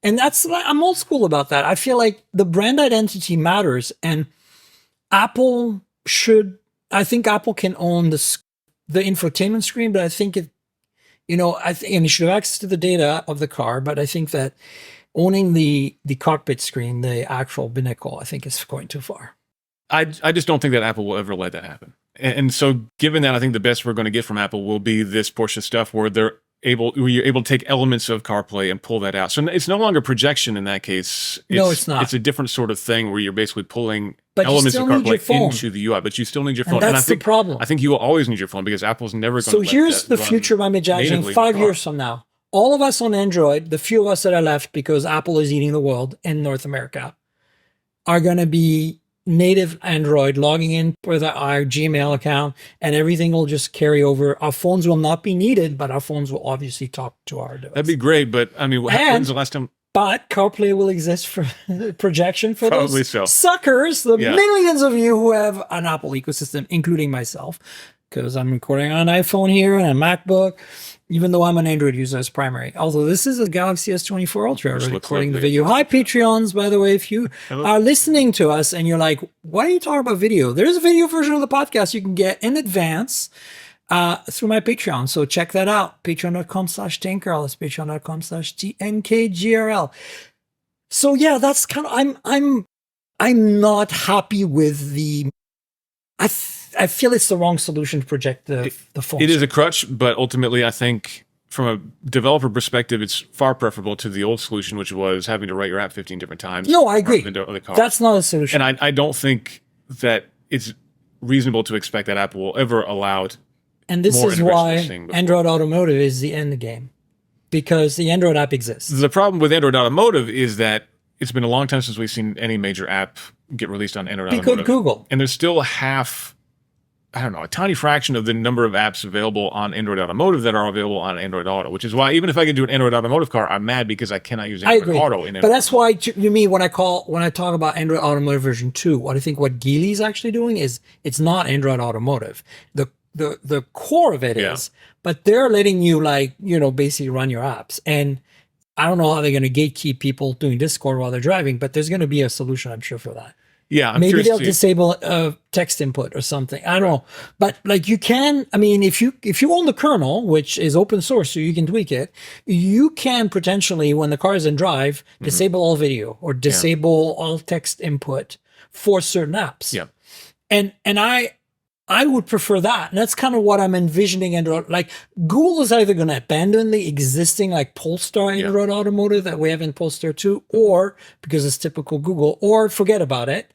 [SPEAKER 1] And I'm old school about that. I feel like the brand identity matters, and I think Apple can own the infotainment screen, but I think and you should have access to the data of the car, but I think that owning the cockpit screen, the actual binnacle, I think is going too far.
[SPEAKER 2] I just don't think that Apple will ever let that happen. And so given that, I think the best we're going to get from Apple will be this Porsche stuff where you're able to take elements of CarPlay and pull that out. So it's no longer projection in that case.
[SPEAKER 1] No, it's not.
[SPEAKER 2] It's a different sort of thing where you're basically pulling elements of CarPlay into the UI, but you still need your phone.
[SPEAKER 1] And that's the problem.
[SPEAKER 2] I think you will always need your phone because Apple's never going to
[SPEAKER 1] So here's the future I'm imagining 5 years from now. All of us on Android, the few of us that are left because Apple is eating the world in North America, are going to be native Android, logging in with our Gmail account, and everything will just when over. Our phones will not be needed, but our phones will obviously talk to our device.
[SPEAKER 2] That'd be great, but I mean, when's the last time?
[SPEAKER 1] But CarPlay will exist for projection for
[SPEAKER 2] Probably
[SPEAKER 1] those suckers, the millions of you who have an Apple ecosystem, including myself, because I'm recording on an iPhone here and a MacBook, even though I'm an Android user as primary. Although this is a Galaxy S24 Ultra recording the video. Hi, Patreons, by the way, if you are listening to us and you're like, why are you talking about video? There's a video version of the podcast you can get in advance through my Patreon. So check that out. Patreon.com/TankGirl. That's Patreon.com/TNKGRL. So yeah, that's kind of, I'm not happy with I feel it's the wrong solution to project the phone.
[SPEAKER 2] It is a crutch, but ultimately I think from a developer perspective, it's far preferable to the old solution, which was having to write your app 15 different times.
[SPEAKER 1] No, I agree. That's not a solution.
[SPEAKER 2] And I don't think that it's reasonable to expect that Apple will ever allow it.
[SPEAKER 1] And this is why Android Automotive is the end game, because the Android app exists.
[SPEAKER 2] The problem with Android Automotive is that it's been a long time since we've seen any major app get released on Android Automotive.
[SPEAKER 1] Because Google.
[SPEAKER 2] And there's still a tiny fraction of the number of apps available on Android Automotive that are available on Android Auto, which is why even if I can do an Android Automotive car, I'm mad because I cannot use Android Auto in Android.
[SPEAKER 1] But that's why, you mean, when I talk about Android Automotive version 2, what I think what Geely's actually doing is it's not Android Automotive. The core of it is, but they're letting you basically run your apps. And I don't know how they're going to gatekeep people doing Discord while they're driving, but there's going to be a solution, I'm sure, for that.
[SPEAKER 2] Yeah, I'm
[SPEAKER 1] Maybe
[SPEAKER 2] curious
[SPEAKER 1] they'll
[SPEAKER 2] to-
[SPEAKER 1] disable text input or something. I don't know. But like you can, I mean, if you own the kernel, which is open source, so you can tweak it, you can potentially, when the car is in drive, disable all video or disable all text input for certain apps.
[SPEAKER 2] Yeah.
[SPEAKER 1] And I would prefer that. And that's kind of what I'm envisioning. Android, like Google is either going to abandon the existing like Polestar Android Automotive that we have in Polestar 2, or because it's typical Google, or forget about it.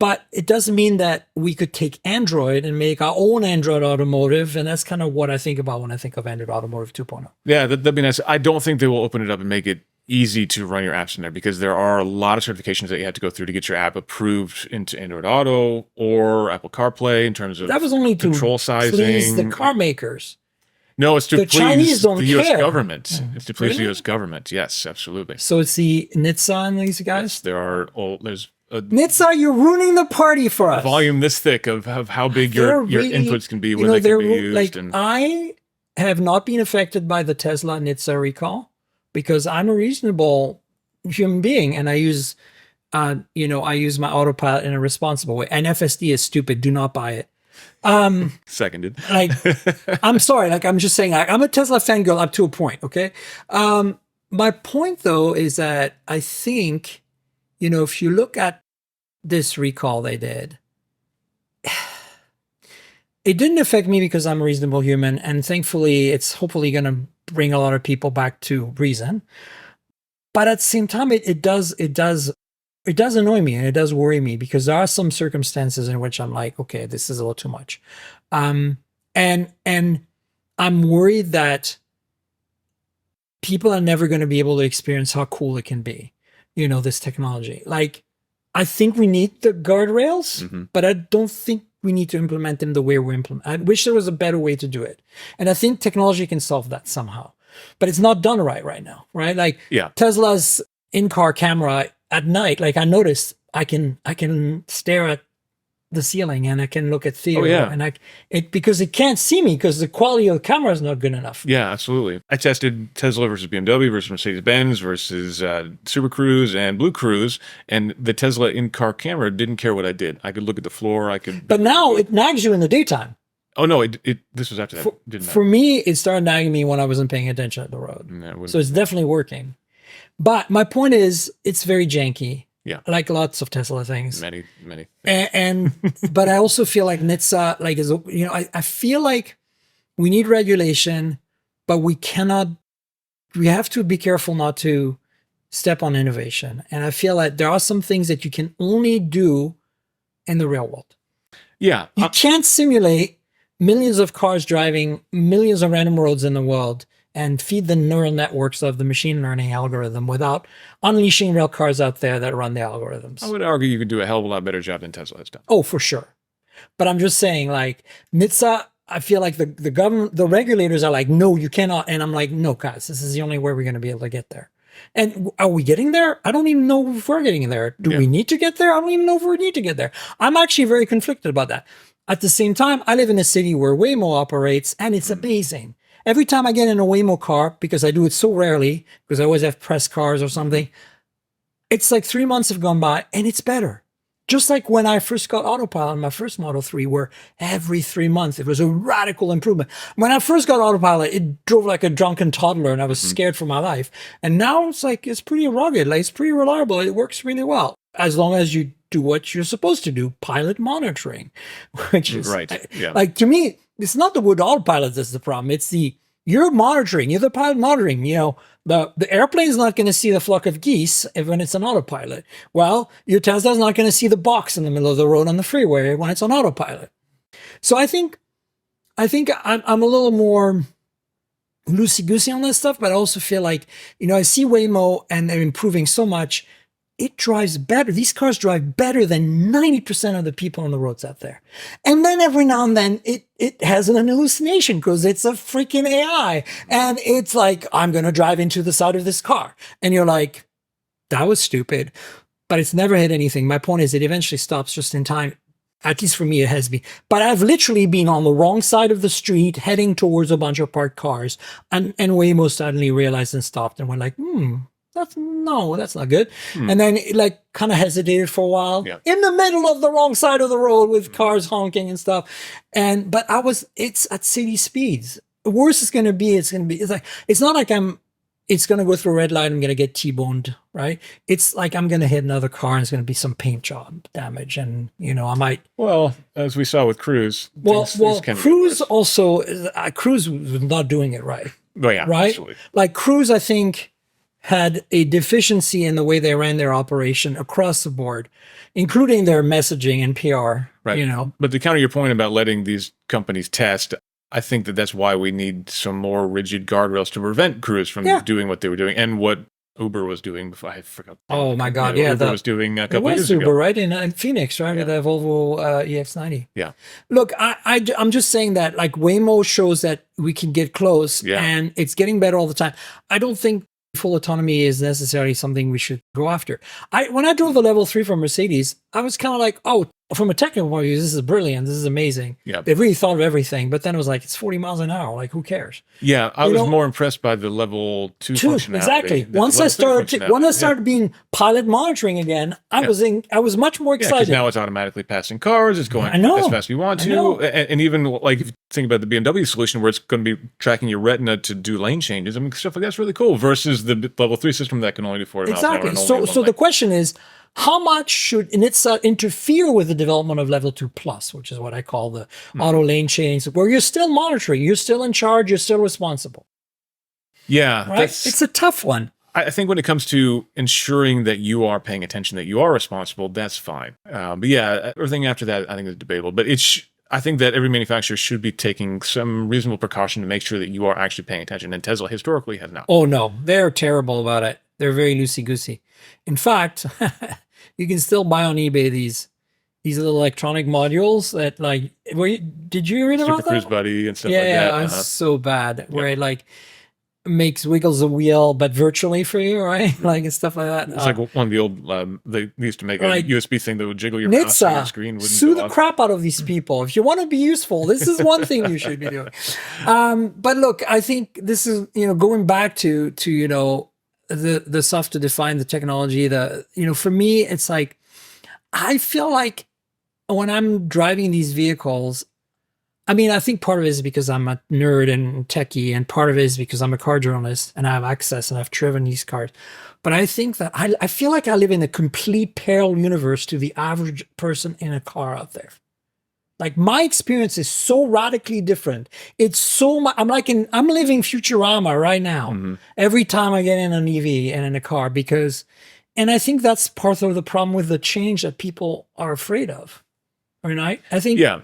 [SPEAKER 1] But it doesn't mean that we could take Android and make our own Android Automotive. And that's kind of what I think about when I think of Android Automotive 2.0.
[SPEAKER 2] Yeah, that'd be nice. I don't think they will open it up and make it easy to run your apps in there, because there are a lot of certifications that you have to go through to get your app approved into Android Auto or Apple CarPlay in terms of
[SPEAKER 1] That was only to
[SPEAKER 2] control
[SPEAKER 1] please
[SPEAKER 2] sizing.
[SPEAKER 1] the car makers.
[SPEAKER 2] No, it's to
[SPEAKER 1] The
[SPEAKER 2] please
[SPEAKER 1] Chinese don't
[SPEAKER 2] the U.S.
[SPEAKER 1] care.
[SPEAKER 2] government. It's to please the
[SPEAKER 1] Really?
[SPEAKER 2] U.S. government. Yes, absolutely.
[SPEAKER 1] So it's the NHTSA and these guys.
[SPEAKER 2] There's a
[SPEAKER 1] NHTSA, you're ruining the party for us.
[SPEAKER 2] volume this thick of how big your
[SPEAKER 1] Really-
[SPEAKER 2] inputs can be,
[SPEAKER 1] you
[SPEAKER 2] where
[SPEAKER 1] know,
[SPEAKER 2] they can
[SPEAKER 1] they're
[SPEAKER 2] be used.
[SPEAKER 1] like,
[SPEAKER 2] and
[SPEAKER 1] I have not been affected by the Tesla NHTSA recall because I'm a reasonable human being and I use, I use my autopilot in a responsible way. And FSD is stupid. Do not buy it.
[SPEAKER 2] seconded.
[SPEAKER 1] Like, I'm sorry. Like, I'm just saying, like, I'm a Tesla fangirl up to a point. Okay. My point though is that I think, if you look at this recall they did, it didn't affect me because I'm a reasonable human. And thankfully it's hopefully going to bring a lot of people back to reason. But at the same time, it does annoy me and it does worry me because there are some circumstances in which I'm like, okay, this is a little too much. And I'm worried that people are never going to be able to experience how cool it can be, this technology. Like, I think we need the guardrails, but I don't think we need to implement them the way we implement. I wish there was a better way to do it. And I think technology can solve that somehow. But it's not done right now, right? Like Tesla's in-car camera at night, like I noticed I can stare at the ceiling and I can look at Theo and because it can't see me because the quality of the camera is not good enough.
[SPEAKER 2] Yeah, absolutely. I tested Tesla versus BMW versus Mercedes-Benz versus Super Cruise and Blue Cruise, and the Tesla in-car camera didn't care what I did. I could look at the floor.
[SPEAKER 1] But now it nags you in the daytime.
[SPEAKER 2] Oh no! This was after that. Didn't matter.
[SPEAKER 1] For me, it started nagging me when I wasn't paying attention at the road. So it's definitely working. But my point is, it's very janky.
[SPEAKER 2] Yeah,
[SPEAKER 1] like lots of Tesla things.
[SPEAKER 2] Many.
[SPEAKER 1] And but I also feel like NHTSA, like is I feel like we need regulation, but we have to be careful not to step on innovation. And I feel like there are some things that you can only do in the real world.
[SPEAKER 2] Yeah,
[SPEAKER 1] you can't simulate millions of cars driving millions of random roads in the world and feed the neural networks of the machine learning algorithm without unleashing real cars out there that run the algorithms.
[SPEAKER 2] I would argue you could do a hell of a lot better job than Tesla has done.
[SPEAKER 1] Oh, for sure. But I'm just saying, like, NHTSA, I feel like the government, the regulators are like, no, you cannot. And I'm like, no, guys, this is the only way we're going to be able to get there. And are we getting there? I don't even know if we're getting there. Do we need to get there? I don't even know if we need to get there. I'm actually very conflicted about that. At the same time, I live in a city where Waymo operates, and it's amazing. Every time I get in a Waymo car, because I do it so rarely, because I always have press cars or something, it's like 3 months have gone by, and it's better. Just like when I first got autopilot in my first Model 3, where every 3 months, it was a radical improvement. When I first got autopilot, it drove like a drunken toddler, and I was scared for my life. And now it's like, it's pretty rugged, like it's pretty reliable. It works really well, as long as you do what you're supposed to do, pilot monitoring, which is like, to me, it's not the word autopilot that's the problem. It's you're monitoring, you're the pilot monitoring, the airplane's not going to see the flock of geese when it's on autopilot. Well, your Tesla's not going to see the box in the middle of the road on the freeway when it's on autopilot. So I think I'm a little more loosey-goosey on this stuff, but I also feel like, I see Waymo and they're improving so much. It drives better. These cars drive better than 90% of the people on the roads out there. And then every now and then it has an hallucination because it's a freaking AI. And it's like, I'm going to drive into the side of this car. And you're like, that was stupid, but it's never hit anything. My point is it eventually stops just in time. At least for me, it has been. But I've literally been on the wrong side of the street heading towards a bunch of parked cars. And Waymo suddenly realized and stopped and went like, that's not good. And then it, like, kind of hesitated for a while in the middle of the wrong side of the road with cars honking and stuff. But it's at city speeds. The worst it's going to be, it's like, it's not like it's going to go through a red light, I'm going to get T-boned, right? It's like I'm going to hit another car and it's going to be some paint job damage. And, you know, I might.
[SPEAKER 2] Well, as we saw with Cruise.
[SPEAKER 1] Cruise also, Cruise was not doing it right.
[SPEAKER 2] Oh, yeah,
[SPEAKER 1] right?
[SPEAKER 2] Absolutely.
[SPEAKER 1] Like Cruise, I think, had a deficiency in the way they ran their operation across the board, including their messaging and PR,
[SPEAKER 2] right.
[SPEAKER 1] You know.
[SPEAKER 2] But to counter your point about letting these companies test, I think that's why we need some more rigid guardrails to prevent Cruise from doing what they were doing and what Uber was doing before. I forgot.
[SPEAKER 1] Oh my God!
[SPEAKER 2] Uber was doing a couple years ago.
[SPEAKER 1] Uber, right in Phoenix, right, with the Volvo EX90.
[SPEAKER 2] Yeah.
[SPEAKER 1] Look, I'm just saying that like Waymo shows that we can get close, and it's getting better all the time. I don't think full autonomy is necessarily something we should go after. When I drove the Level 3 from Mercedes, I was kind of like, oh, from a technical point of view, this is brilliant. This is amazing. Yeah. They've really thought of everything. But then it was like, it's 40 miles an hour. Like, who cares?
[SPEAKER 2] Yeah, I was more impressed by the Level 2 functionality.
[SPEAKER 1] Exactly. Once I started being pilot monitoring again, I was much more excited.
[SPEAKER 2] Because now it's automatically passing cars. It's going as fast as you want to. And even like if you think about the BMW solution where it's going to be tracking your retina to do lane changes, I mean, stuff like that's really cool versus the Level 3 system that can only do 40 miles an hour.
[SPEAKER 1] Exactly. So the question is, how much should NHTSA interfere with the development of Level 2 Plus, which is what I call the auto lane change, where you're still monitoring, you're still in charge, you're still responsible?
[SPEAKER 2] Yeah.
[SPEAKER 1] Right? It's a tough one.
[SPEAKER 2] I think when it comes to ensuring that you are paying attention, that you are responsible, that's fine. But yeah, everything after that, I think is debatable. But I think that every manufacturer should be taking some reasonable precaution to make sure that you are actually paying attention. And Tesla historically has not.
[SPEAKER 1] Oh, no. They're terrible about it. They're very loosey-goosey. In fact, you can still buy on eBay these little electronic modules that like, did you read about that?
[SPEAKER 2] Super Cruise Buddy and stuff like that.
[SPEAKER 1] Yeah, it's so bad. Where it like wiggles the wheel, but virtually for you, right? Like and stuff like that.
[SPEAKER 2] It's like one of the old, they used to make a USB thing that would jiggle your mouse and your screen.
[SPEAKER 1] Sue the crap out of these people. If you want to be useful, this is one thing you should be doing. But look, I think this is, going back to the stuff to define the technology, for me, it's like, I feel like when I'm driving these vehicles, I mean, I think part of it is because I'm a nerd and techie, and part of it is because I'm a car journalist and I have access and I've driven these cars. But I think that I feel like I live in a complete parallel universe to the average person in a car out there. Like my experience is so radically different. It's so much, I'm living Futurama right now. Every time I get in an EV and in a car and I think that's part of the problem with the change that people are afraid of. I mean, I think.
[SPEAKER 2] Yeah.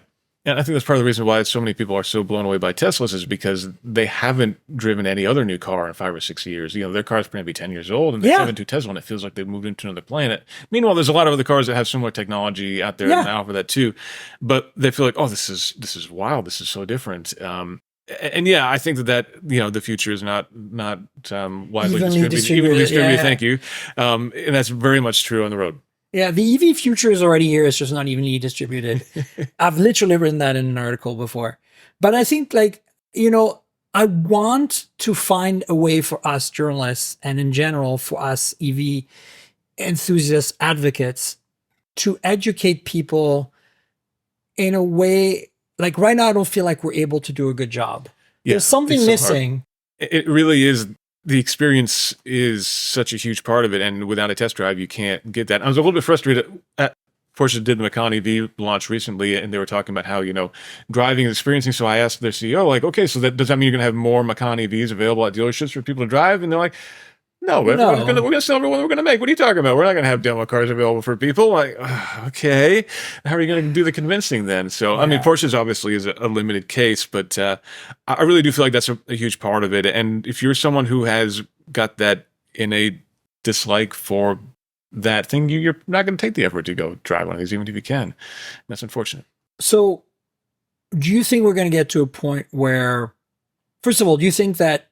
[SPEAKER 2] And I think that's part of the reason why so many people are so blown away by Teslas is because they haven't driven any other new car in 5 or 6 years. Their car's going to be 10 years old, and they drive into Tesla, and it feels like they've moved into another planet. Meanwhile, there's a lot of other cars that have similar technology out there that offer that too, but they feel like, oh, this is wild. This is so different. And yeah, I think that the future is not widely distributed. Thank you, and that's very much true on the road.
[SPEAKER 1] Yeah, the EV future is already here. It's just not evenly distributed. I've literally written that in an article before. But I think I want to find a way for us journalists and in general for us EV enthusiasts, advocates to educate people in a way, like right now, I don't feel like we're able to do a good job. There's something missing.
[SPEAKER 2] It really is. The experience is such a huge part of it, and without a test drive, you can't get that. I was a little bit frustrated. Porsche did the Macan EV launch recently, and they were talking about how, driving is experiencing. So I asked their CEO, like, okay, so does that mean you're going to have more Macan EVs available at dealerships for people to drive? And they're like, no, we're going to sell everyone we're going to make. What are you talking about? We're not going to have demo cars available for people. Like, okay, how are you going to do the convincing then? So, I mean, Porsche's obviously is a limited case, but I really do feel like that's a huge part of it. And if you're someone who has got that innate dislike for that thing, you're not going to take the effort to go drive one of these, even if you can. That's unfortunate.
[SPEAKER 1] So, do you think we're going to get to a point where, first of all, do you think that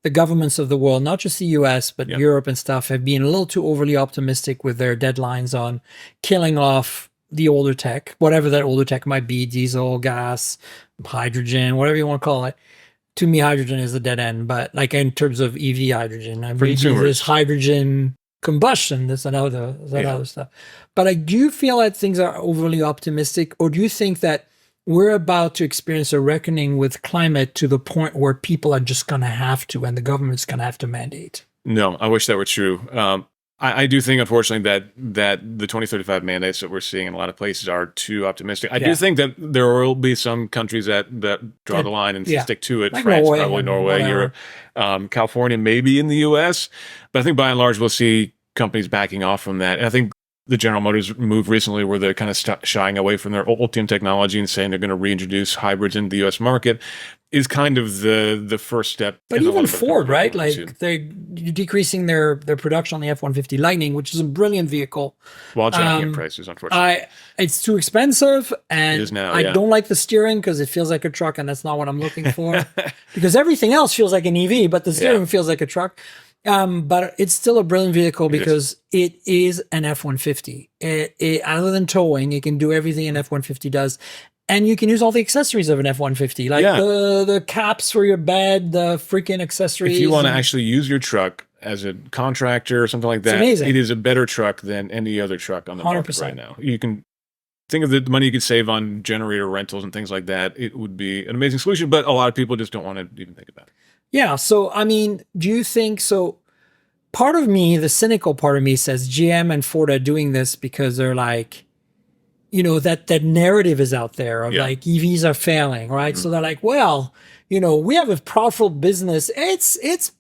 [SPEAKER 1] the governments of the world, not just the US, but Europe and stuff, have been a little too overly optimistic with their deadlines on killing off the older tech, whatever that older tech might be, diesel, gas, hydrogen, whatever you want to call it, to me, hydrogen is a dead end, but like in terms of EV hydrogen, I mean,
[SPEAKER 2] consumers.
[SPEAKER 1] there's hydrogen combustion, that's another stuff. But I do feel that things are overly optimistic, or do you think that we're about to experience a reckoning with climate to the point where people are just going to have to, and the government's going to have to mandate?
[SPEAKER 2] No, I wish that were true. I do think, unfortunately, that the 2035 mandates that we're seeing in a lot of places are too optimistic. I do think that there will be some countries that draw the line and stick to it.
[SPEAKER 1] Like
[SPEAKER 2] France,
[SPEAKER 1] Norway,
[SPEAKER 2] probably Norway,
[SPEAKER 1] whatever.
[SPEAKER 2] Europe, California, maybe in the U.S. But I think by and large, we'll see companies backing off from that. And I think the General Motors move recently where they're kind of shying away from their Ultium technology and saying they're going to reintroduce hybrids into the U.S. market is kind of the first step.
[SPEAKER 1] But even Ford, right? Like they're decreasing their production on the F-150 Lightning, which is a brilliant vehicle.
[SPEAKER 2] While jacking up prices, unfortunately.
[SPEAKER 1] It's too expensive, and
[SPEAKER 2] it is now,
[SPEAKER 1] I don't like the steering because it feels like a truck, and that's not what I'm looking for. Because everything else feels like an EV, but the steering feels like a truck. But it's still a brilliant vehicle because it is an F-150. Other than towing, it can do everything an F-150 does. And you can use all the accessories of an F-150, like the caps for your bed, the freaking accessories.
[SPEAKER 2] If you want to actually use your truck as a contractor or something like that, it is a better truck than any other truck on the market right now. You can think of the money you could save on generator rentals and things like that. It would be an amazing solution, but a lot of people just don't want to even think about it. Yeah.
[SPEAKER 1] So, I mean, do you think so? Part of me, the cynical part of me says GM and Ford are doing this because they're like, you know, that narrative is out there of like EVs are failing, right? So they're like, well, you know, we have a profitable business. It's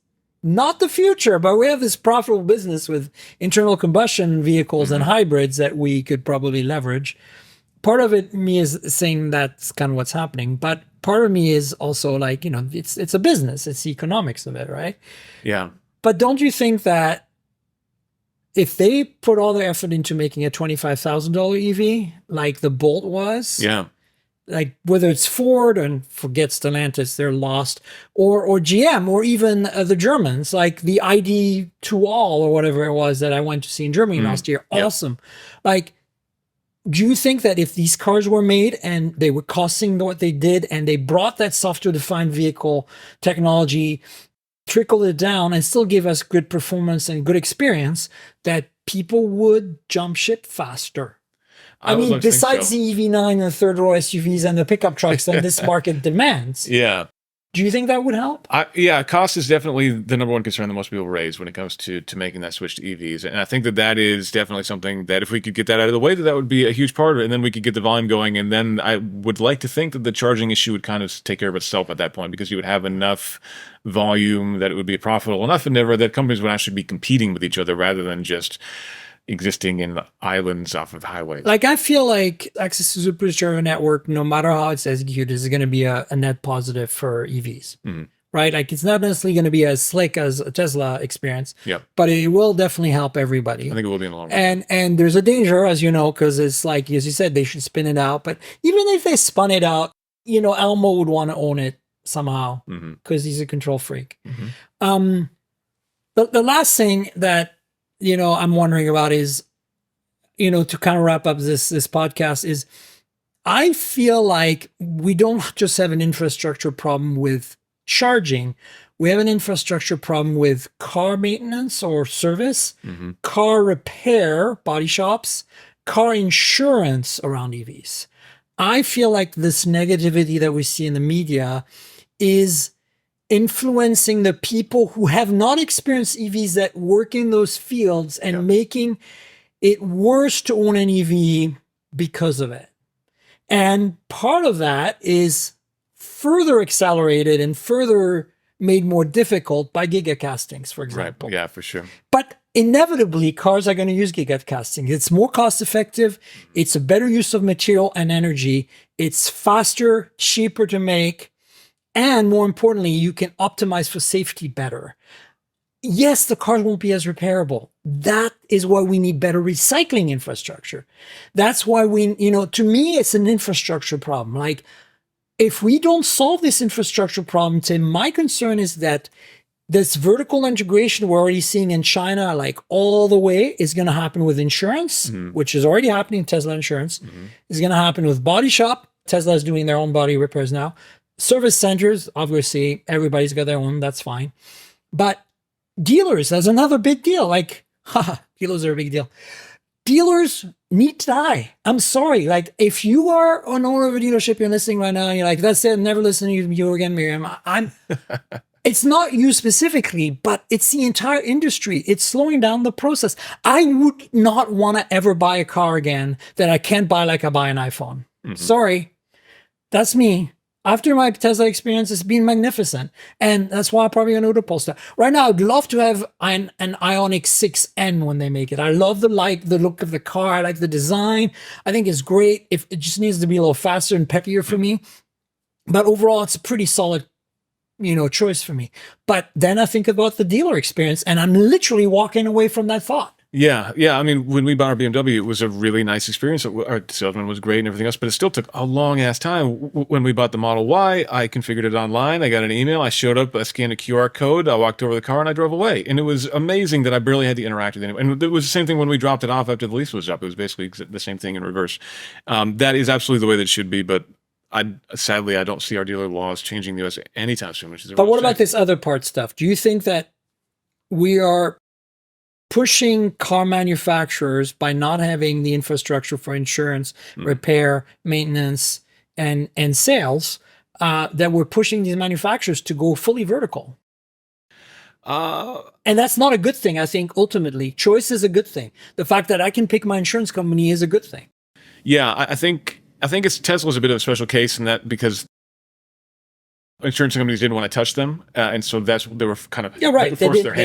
[SPEAKER 1] not the future, but we have this profitable business with internal combustion vehicles and hybrids that we could probably leverage. Part of it, me, is saying that's kind of what's happening, but part of me is also like, you know, it's a business, it's the economics of it, right?
[SPEAKER 2] Yeah.
[SPEAKER 1] But don't you think that if they put all their effort into making a $25,000 EV, like the Bolt was, like whether it's Ford and forget Stellantis, they're lost, or GM, or even the Germans, like the ID2 All or whatever it was that I went to see in Germany last year, awesome. Like, do you think that if these cars were made and they were costing what they did, and they brought that software-defined vehicle technology, trickled it down, and still gave us good performance and good experience, that people would jump ship faster? I mean, besides the EV9 and the third row SUVs and the pickup trucks that this market demands.
[SPEAKER 2] Yeah.
[SPEAKER 1] Do you think that would help?
[SPEAKER 2] Yeah, cost is definitely the number one concern that most people raise when it comes to making that switch to EVs. And I think that is definitely something that if we could get that out of the way, that would be a huge part of it. And then we could get the volume going. And then I would like to think that the charging issue would kind of take care of itself at that point, because you would have enough volume that it would be a profitable enough endeavor that companies would actually be competing with each other rather than just existing in islands off of highways. Like,
[SPEAKER 1] I feel like access to supercharger network, no matter how it's executed, is going to be a net positive for EVs, right? Like, it's not necessarily going to be as slick as a Tesla experience, but it will definitely help everybody.
[SPEAKER 2] I think it will be in the long run.
[SPEAKER 1] And there's a danger, as you know, because it's like, as you said, they should spin it out. But even if they spun it out, you know, Elmo would want to own it somehow because he's a control freak. The last thing that, you know, I'm wondering about is, you know, to kind of wrap up this podcast, is I feel like we don't just have an infrastructure problem with charging. We have an infrastructure problem with car maintenance or service, car repair, body shops, car insurance around EVs. I feel like this negativity that we see in the media is influencing the people who have not experienced EVs that work in those fields and making it worse to own an EV because of it. And part of that is further accelerated and further made more difficult by gigacastings, for example.
[SPEAKER 2] Right. Yeah, for sure.
[SPEAKER 1] But inevitably, cars are going to use gigacasting. It's more cost effective. It's a better use of material and energy. It's faster, cheaper to make. And more importantly, you can optimize for safety better. Yes, the cars won't be as repairable. That is why we need better recycling infrastructure. That's why we, you know, to me, it's an infrastructure problem. Like, if we don't solve this infrastructure problem, Tim, my concern is that this vertical integration we're already seeing in China, like all the way, is going to happen with insurance, which is already happening. Tesla insurance is going to happen with body shop. Tesla is doing their own body repairs now. Service centers, obviously, everybody's got their own. That's fine. But dealers, that's another big deal. Like, haha, dealers are a big deal. Dealers need to die. I'm sorry. Like, if you are an owner of a dealership, you're listening right now, and you're like, that's it, never listen to you again, Miriam. It's not you specifically, but it's the entire industry. It's slowing down the process. I would not want to ever buy a car again that I can't buy like I buy an iPhone. Sorry. That's me. After my Tesla experience, it's been magnificent. And that's why I'm probably going to go to Polestar. Right now, I'd love to have an Ioniq 6N when they make it. I love the look of the car. I like the design. I think it's great. If it just needs to be a little faster and peppier for me. But overall, it's a pretty solid, choice for me. But then I think about the dealer experience, and I'm literally walking away from that thought.
[SPEAKER 2] Yeah. I mean, when we bought our BMW, it was a really nice experience. Our salesman was great and everything else, but it still took a long ass time. When we bought the Model Y, I configured it online. I got an email. I showed up. I scanned a QR code. I walked over the car and I drove away. And it was amazing that I barely had to interact with anyone. And it was the same thing when we dropped it off after the lease was up. It was basically the same thing in reverse. That is absolutely the way that it should be, but sadly, I don't see our dealer laws changing the U.S. anytime soon.
[SPEAKER 1] But what about this other part stuff? Do you think that we are pushing car manufacturers by not having the infrastructure for insurance, repair, maintenance, and sales, that we're pushing these manufacturers to go fully vertical? And that's not a good thing. I think ultimately choice is a good thing. The fact that I can pick my insurance company is a good thing.
[SPEAKER 2] Yeah, I think Tesla's a bit of a special case in that because insurance companies didn't want to touch them, and so they were kind of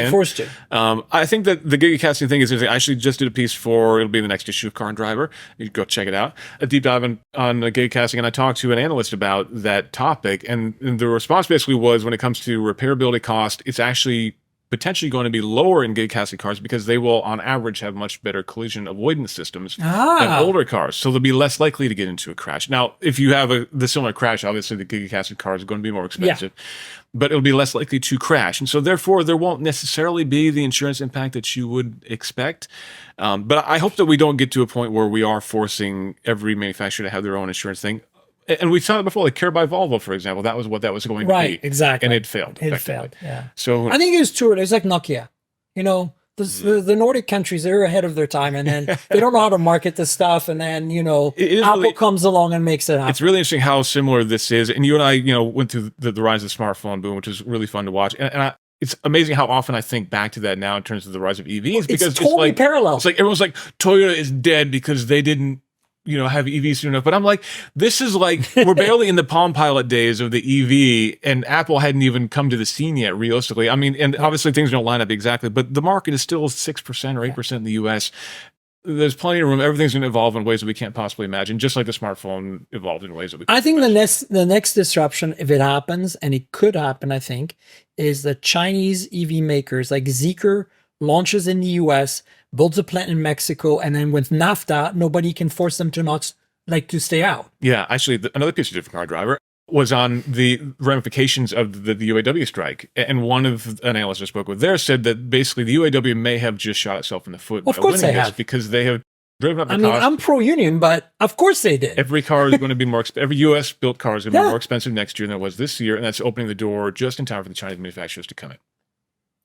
[SPEAKER 1] forced to.
[SPEAKER 2] I think that the gigacasting thing is interesting. I actually just did a piece it'll be the next issue of Car and Driver. You can go check it out. A deep dive on gigacasting, and I talked to an analyst about that topic, and the response basically was when it comes to repairability cost, it's actually potentially going to be lower in gigacasting cars because they will, on average, have much better collision avoidance systems than older cars. So they'll be less likely to get into a crash. Now, if you have the similar crash, obviously the gigacasting car is going to be more expensive, but it'll be less likely to crash. And so therefore, there won't necessarily be the insurance impact that you would expect. But I hope that we don't get to a point where we are forcing every manufacturer to have their own insurance thing. And we saw it before, like Care by Volvo, for example. That was what that was going to be.
[SPEAKER 1] Right, exactly.
[SPEAKER 2] And it failed.
[SPEAKER 1] It failed, yeah.
[SPEAKER 2] So
[SPEAKER 1] I think it was true. It's like Nokia. The Nordic countries, they're ahead of their time, and then they don't know how to market this stuff, and then, Apple comes along and makes it happen.
[SPEAKER 2] It's really interesting how similar this is. And you and I, went through the rise of the smartphone boom, which was really fun to watch. And it's amazing how often I think back to that now in terms of the rise of EVs. Because
[SPEAKER 1] it's totally parallel.
[SPEAKER 2] It's like everyone's like, Toyota is dead because they didn't have EVs soon enough. But I'm like, this is like, we're barely in the Palm Pilot days of the EV, and Apple hadn't even come to the scene yet, realistically. I mean, and obviously things don't line up exactly, but the market is still 6% or 8% in the US. There's plenty of room. Everything's going to evolve in ways that we can't possibly imagine, just like the smartphone evolved in ways that we can't imagine.
[SPEAKER 1] The next disruption, if it happens, and it could happen, I think, is the Chinese EV makers, like Zeekr, launches in the US, builds a plant in Mexico, and then with NAFTA, nobody can force them to stay out.
[SPEAKER 2] Yeah, actually, another piece of different Car Driver was on the ramifications of the UAW strike. And one of an analyst I spoke with there said that basically the UAW may have just shot itself in the foot.
[SPEAKER 1] Of course they have.
[SPEAKER 2] Because they have driven up the cost.
[SPEAKER 1] I'm pro-union, but of course they did.
[SPEAKER 2] Every car is going to be more expensive. Every U.S.-built car is going to be more expensive next year than it was this year, and that's opening the door just in time for the Chinese manufacturers to come in.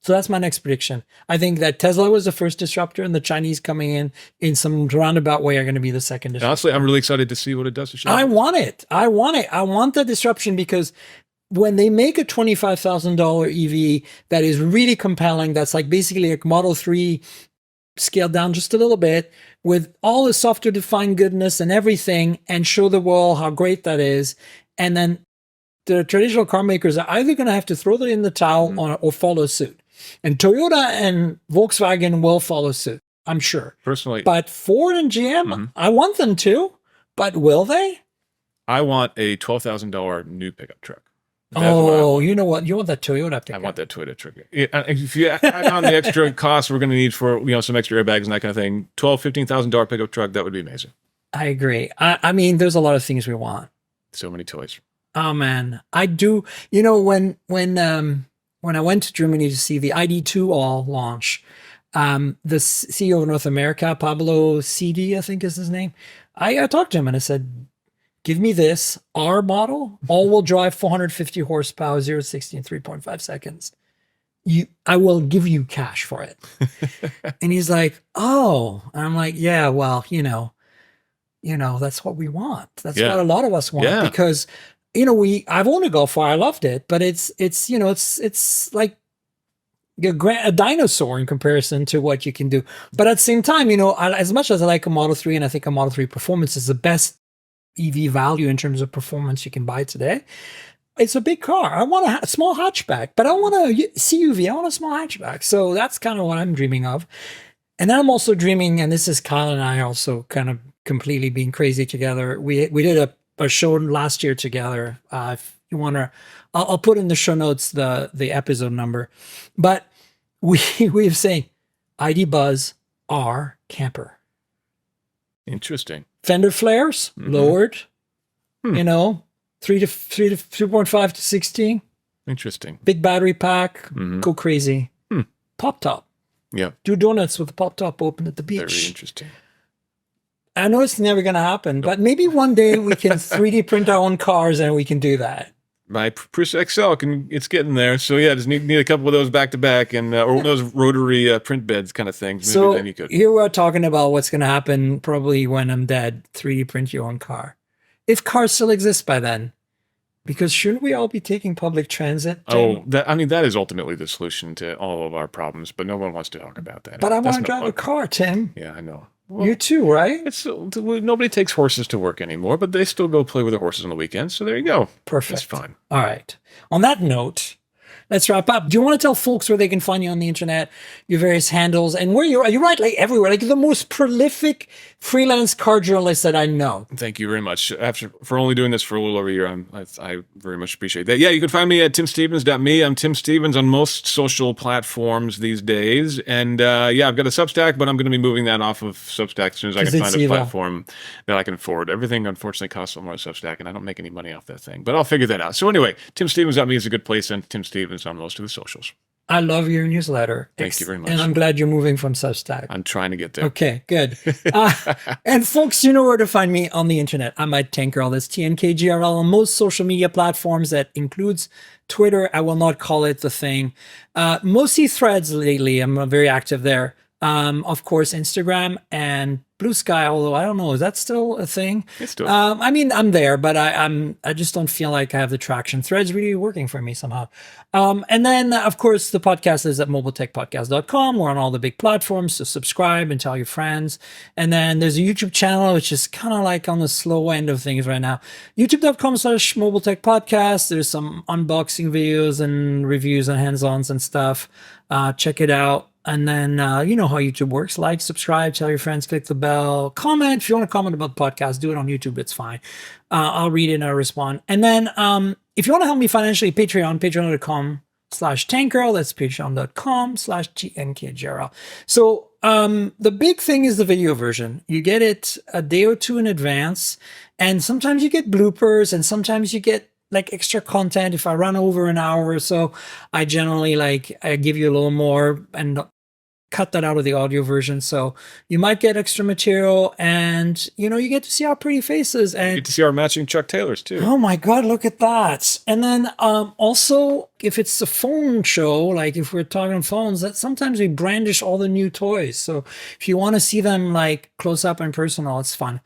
[SPEAKER 1] So that's my next prediction. I think that Tesla was the first disruptor, and the Chinese coming in some roundabout way are going to be the second disruptor.
[SPEAKER 2] Honestly, I'm really excited to see what it does to China.
[SPEAKER 1] I want it. I want the disruption, because when they make a $25,000 EV that is really compelling, that's like basically a Model 3 scaled down just a little bit with all the software defined goodness and everything, and show the world how great that is. And then the traditional car makers are either going to have to throw it in the towel or follow suit. And Toyota and Volkswagen will follow suit, I'm sure.
[SPEAKER 2] Personally.
[SPEAKER 1] But Ford and GM, I want them to, but will they?
[SPEAKER 2] I want a $12,000 new pickup truck.
[SPEAKER 1] You know what? You want that Toyota pickup.
[SPEAKER 2] I want that Toyota truck. If you add on the extra costs we're going to need for some extra airbags and that kind of thing, $12,000-$15,000 pickup truck, that would be amazing.
[SPEAKER 1] I agree. I mean, there's a lot of things we want.
[SPEAKER 2] So many toys.
[SPEAKER 1] Oh man, I do. When I went to Germany to see the ID2 all launch, the CEO of North America, Pablo CD, I think is his name, I talked to him and I said, give me this R model, all-wheel drive, 450 horsepower, 0 to 60 in 3.5 seconds. I will give you cash for it. And he's like, oh. And I'm like, yeah, well, that's what we want. That's what a lot of us want because, I've owned a Golf R. I loved it, but it's like a dinosaur in comparison to what you can do. But at the same time, as much as I like a Model 3 and I think a Model 3 Performance is the best EV value in terms of performance you can buy today, it's a big car. I want a small hatchback, but I want a CUV. I want a small hatchback. So that's kind of what I'm dreaming of. And then I'm also dreaming, and this is Kyle and I also kind of completely being crazy together. We did a show last year together. If you want to, I'll put in the show notes the episode number. But we've saying ID Buzz R camper.
[SPEAKER 2] Interesting.
[SPEAKER 1] Fender flares lowered. 3.5 to 16.
[SPEAKER 2] Interesting.
[SPEAKER 1] Big battery pack. Go crazy. Pop top.
[SPEAKER 2] Yeah.
[SPEAKER 1] Do donuts with the pop top open at the beach.
[SPEAKER 2] Very interesting.
[SPEAKER 1] I know it's never going to happen, but maybe one day we can 3D print our own cars and we can do that.
[SPEAKER 2] My Prius XL it's getting there. So yeah, just need a couple of those back to back and or one of those rotary print beds kind of things. Maybe
[SPEAKER 1] So
[SPEAKER 2] then you could.
[SPEAKER 1] here we're talking about what's going to happen probably when I'm dead. 3D print your own car. If cars still exist by then. Because shouldn't we all be taking public transit?
[SPEAKER 2] Tim? That is ultimately the solution to all of our problems, but no one wants to talk about that.
[SPEAKER 1] But I want to drive a car, Tim.
[SPEAKER 2] Yeah, I know. Well,
[SPEAKER 1] you too, right?
[SPEAKER 2] Nobody takes horses to work anymore, but they still go play with their horses on the weekends. So there you go.
[SPEAKER 1] Perfect.
[SPEAKER 2] It's fine.
[SPEAKER 1] All right. On that note, let's wrap up. Do you want to tell folks where they can find you on the internet, your various handles, and where you're right, like everywhere, like the most prolific freelance car journalist that I know.
[SPEAKER 2] Thank you very much. For only doing this for a little over a year, I very much appreciate that. Yeah, you can find me at timstevens.me. I'm Tim Stevens on most social platforms these days. And I've got a Substack, but I'm going to be moving that off of Substack as soon as I can find a platform that I can afford. Everything, unfortunately, costs a lot more on Substack, and I don't make any money off that thing. But I'll figure that out. So anyway, timstevens.me is a good place, and Tim Stevens on most of the socials.
[SPEAKER 1] I love your newsletter.
[SPEAKER 2] Thank you very much.
[SPEAKER 1] And I'm glad you're moving from Substack.
[SPEAKER 2] I'm trying to get there.
[SPEAKER 1] Okay, good. And folks, you know where to find me on the internet. I'm at Tankerl. That's TNKGRL on most social media platforms. That includes Twitter. I will not call it the thing. Mostly Threads lately. I'm very active there. Of course, Instagram and Blue Sky, although I don't know, is that still a thing?
[SPEAKER 2] It's still.
[SPEAKER 1] I'm there, but I just don't feel like I have the traction. Thread's really working for me somehow. And then, of course, the podcast is at mobiletechpodcast.com. We're on all the big platforms, so subscribe and tell your friends. And then there's a YouTube channel, which is kind of like on the slow end of things right now. youtube.com/mobiletechpodcast. There's some unboxing videos and reviews and hands-ons and stuff. Check it out. And then, you know how YouTube works. Like, subscribe, tell your friends, click the bell, comment. If you want to comment about the podcast, do it on YouTube. It's fine. I'll read it and I'll respond. And then, if you want to help me financially, patreon.com/Tankerl. That's patreon.com/TNKGRL. So, the big thing is the video version. You get it a day or two in advance. And sometimes you get bloopers and sometimes you get like extra content. If I run over an hour or so, I generally I give you a little more and cut that out of the audio version. So you might get extra material and, you get to see our pretty faces. And
[SPEAKER 2] you get to see our matching Chuck Taylors too.
[SPEAKER 1] Oh my God, look at that. And then also, if it's a phone show, like if we're talking phones, that sometimes we brandish all the new toys. So if you want to see them like close up and personal, it's fun.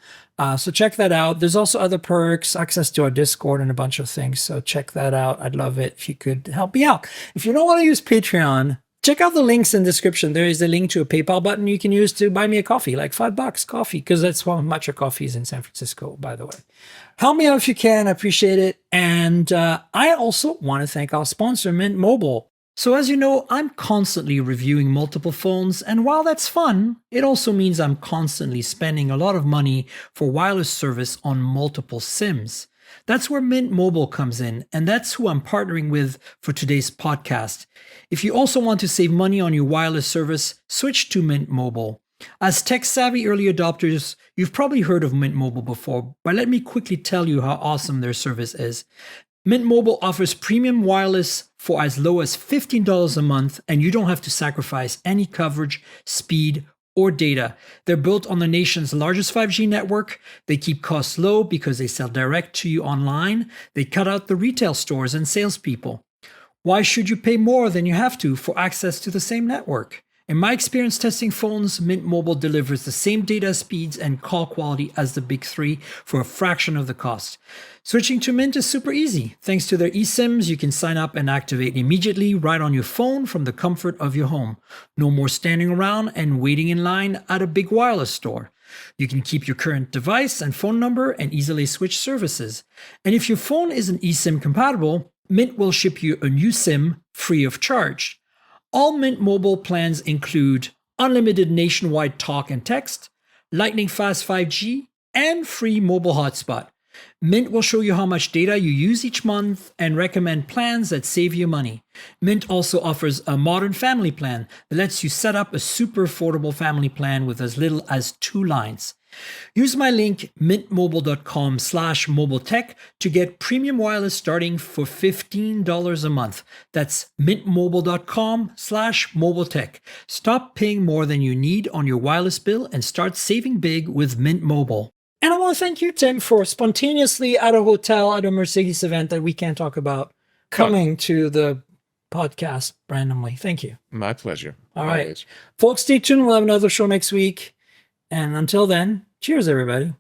[SPEAKER 1] So check that out. There's also other perks, access to our Discord and a bunch of things. So check that out. I'd love it if you could help me out. If you don't want to use Patreon, check out the links in the description. There is a link to a PayPal button you can use to buy me a coffee, like $5 coffee, because that's how much a coffee is in San Francisco, by the way. Help me out if you can. I appreciate it. And I also want to thank our sponsor, Mint Mobile. So as you know, I'm constantly reviewing multiple phones, and while that's fun, it also means I'm constantly spending a lot of money for wireless service on multiple SIMs. That's where Mint Mobile comes in, and that's who I'm partnering with for today's podcast. If you also want to save money on your wireless service, switch to Mint Mobile. As tech-savvy early adopters, you've probably heard of Mint Mobile before, but let me quickly tell you how awesome their service is. Mint Mobile offers premium wireless for as low as $15 a month, and you don't have to sacrifice any coverage, speed, or data. They're built on the nation's largest 5G network. They keep costs low because they sell direct to you online. They cut out the retail stores and salespeople. Why should you pay more than you have to for access to the same network? In my experience testing phones, Mint Mobile delivers the same data speeds and call quality as the big three for a fraction of the cost. Switching to Mint is super easy. Thanks to their eSIMs, you can sign up and activate immediately right on your phone from the comfort of your home. No more standing around and waiting in line at a big wireless store. You can keep your current device and phone number and easily switch services. And if your phone isn't eSIM compatible, Mint will ship you a new SIM free of charge. All Mint Mobile plans include unlimited nationwide talk and text, lightning fast 5G, and free mobile hotspot. Mint will show you how much data you use each month and recommend plans that save you money. Mint also offers a modern family plan that lets you set up a super affordable family plan with as little as 2 lines. Use my link mintmobile.com/mobiletech to get premium wireless starting for $15 a month. That's mintmobile.com/mobiletech. Stop paying more than you need on your wireless bill and start saving big with Mint Mobile. And I want to thank you, Tim, for spontaneously at a hotel at a Mercedes event that we can't talk about coming to the podcast randomly. Thank you.
[SPEAKER 2] My pleasure.
[SPEAKER 1] All right. Folks, stay tuned. We'll have another show next week. And until then, cheers, everybody.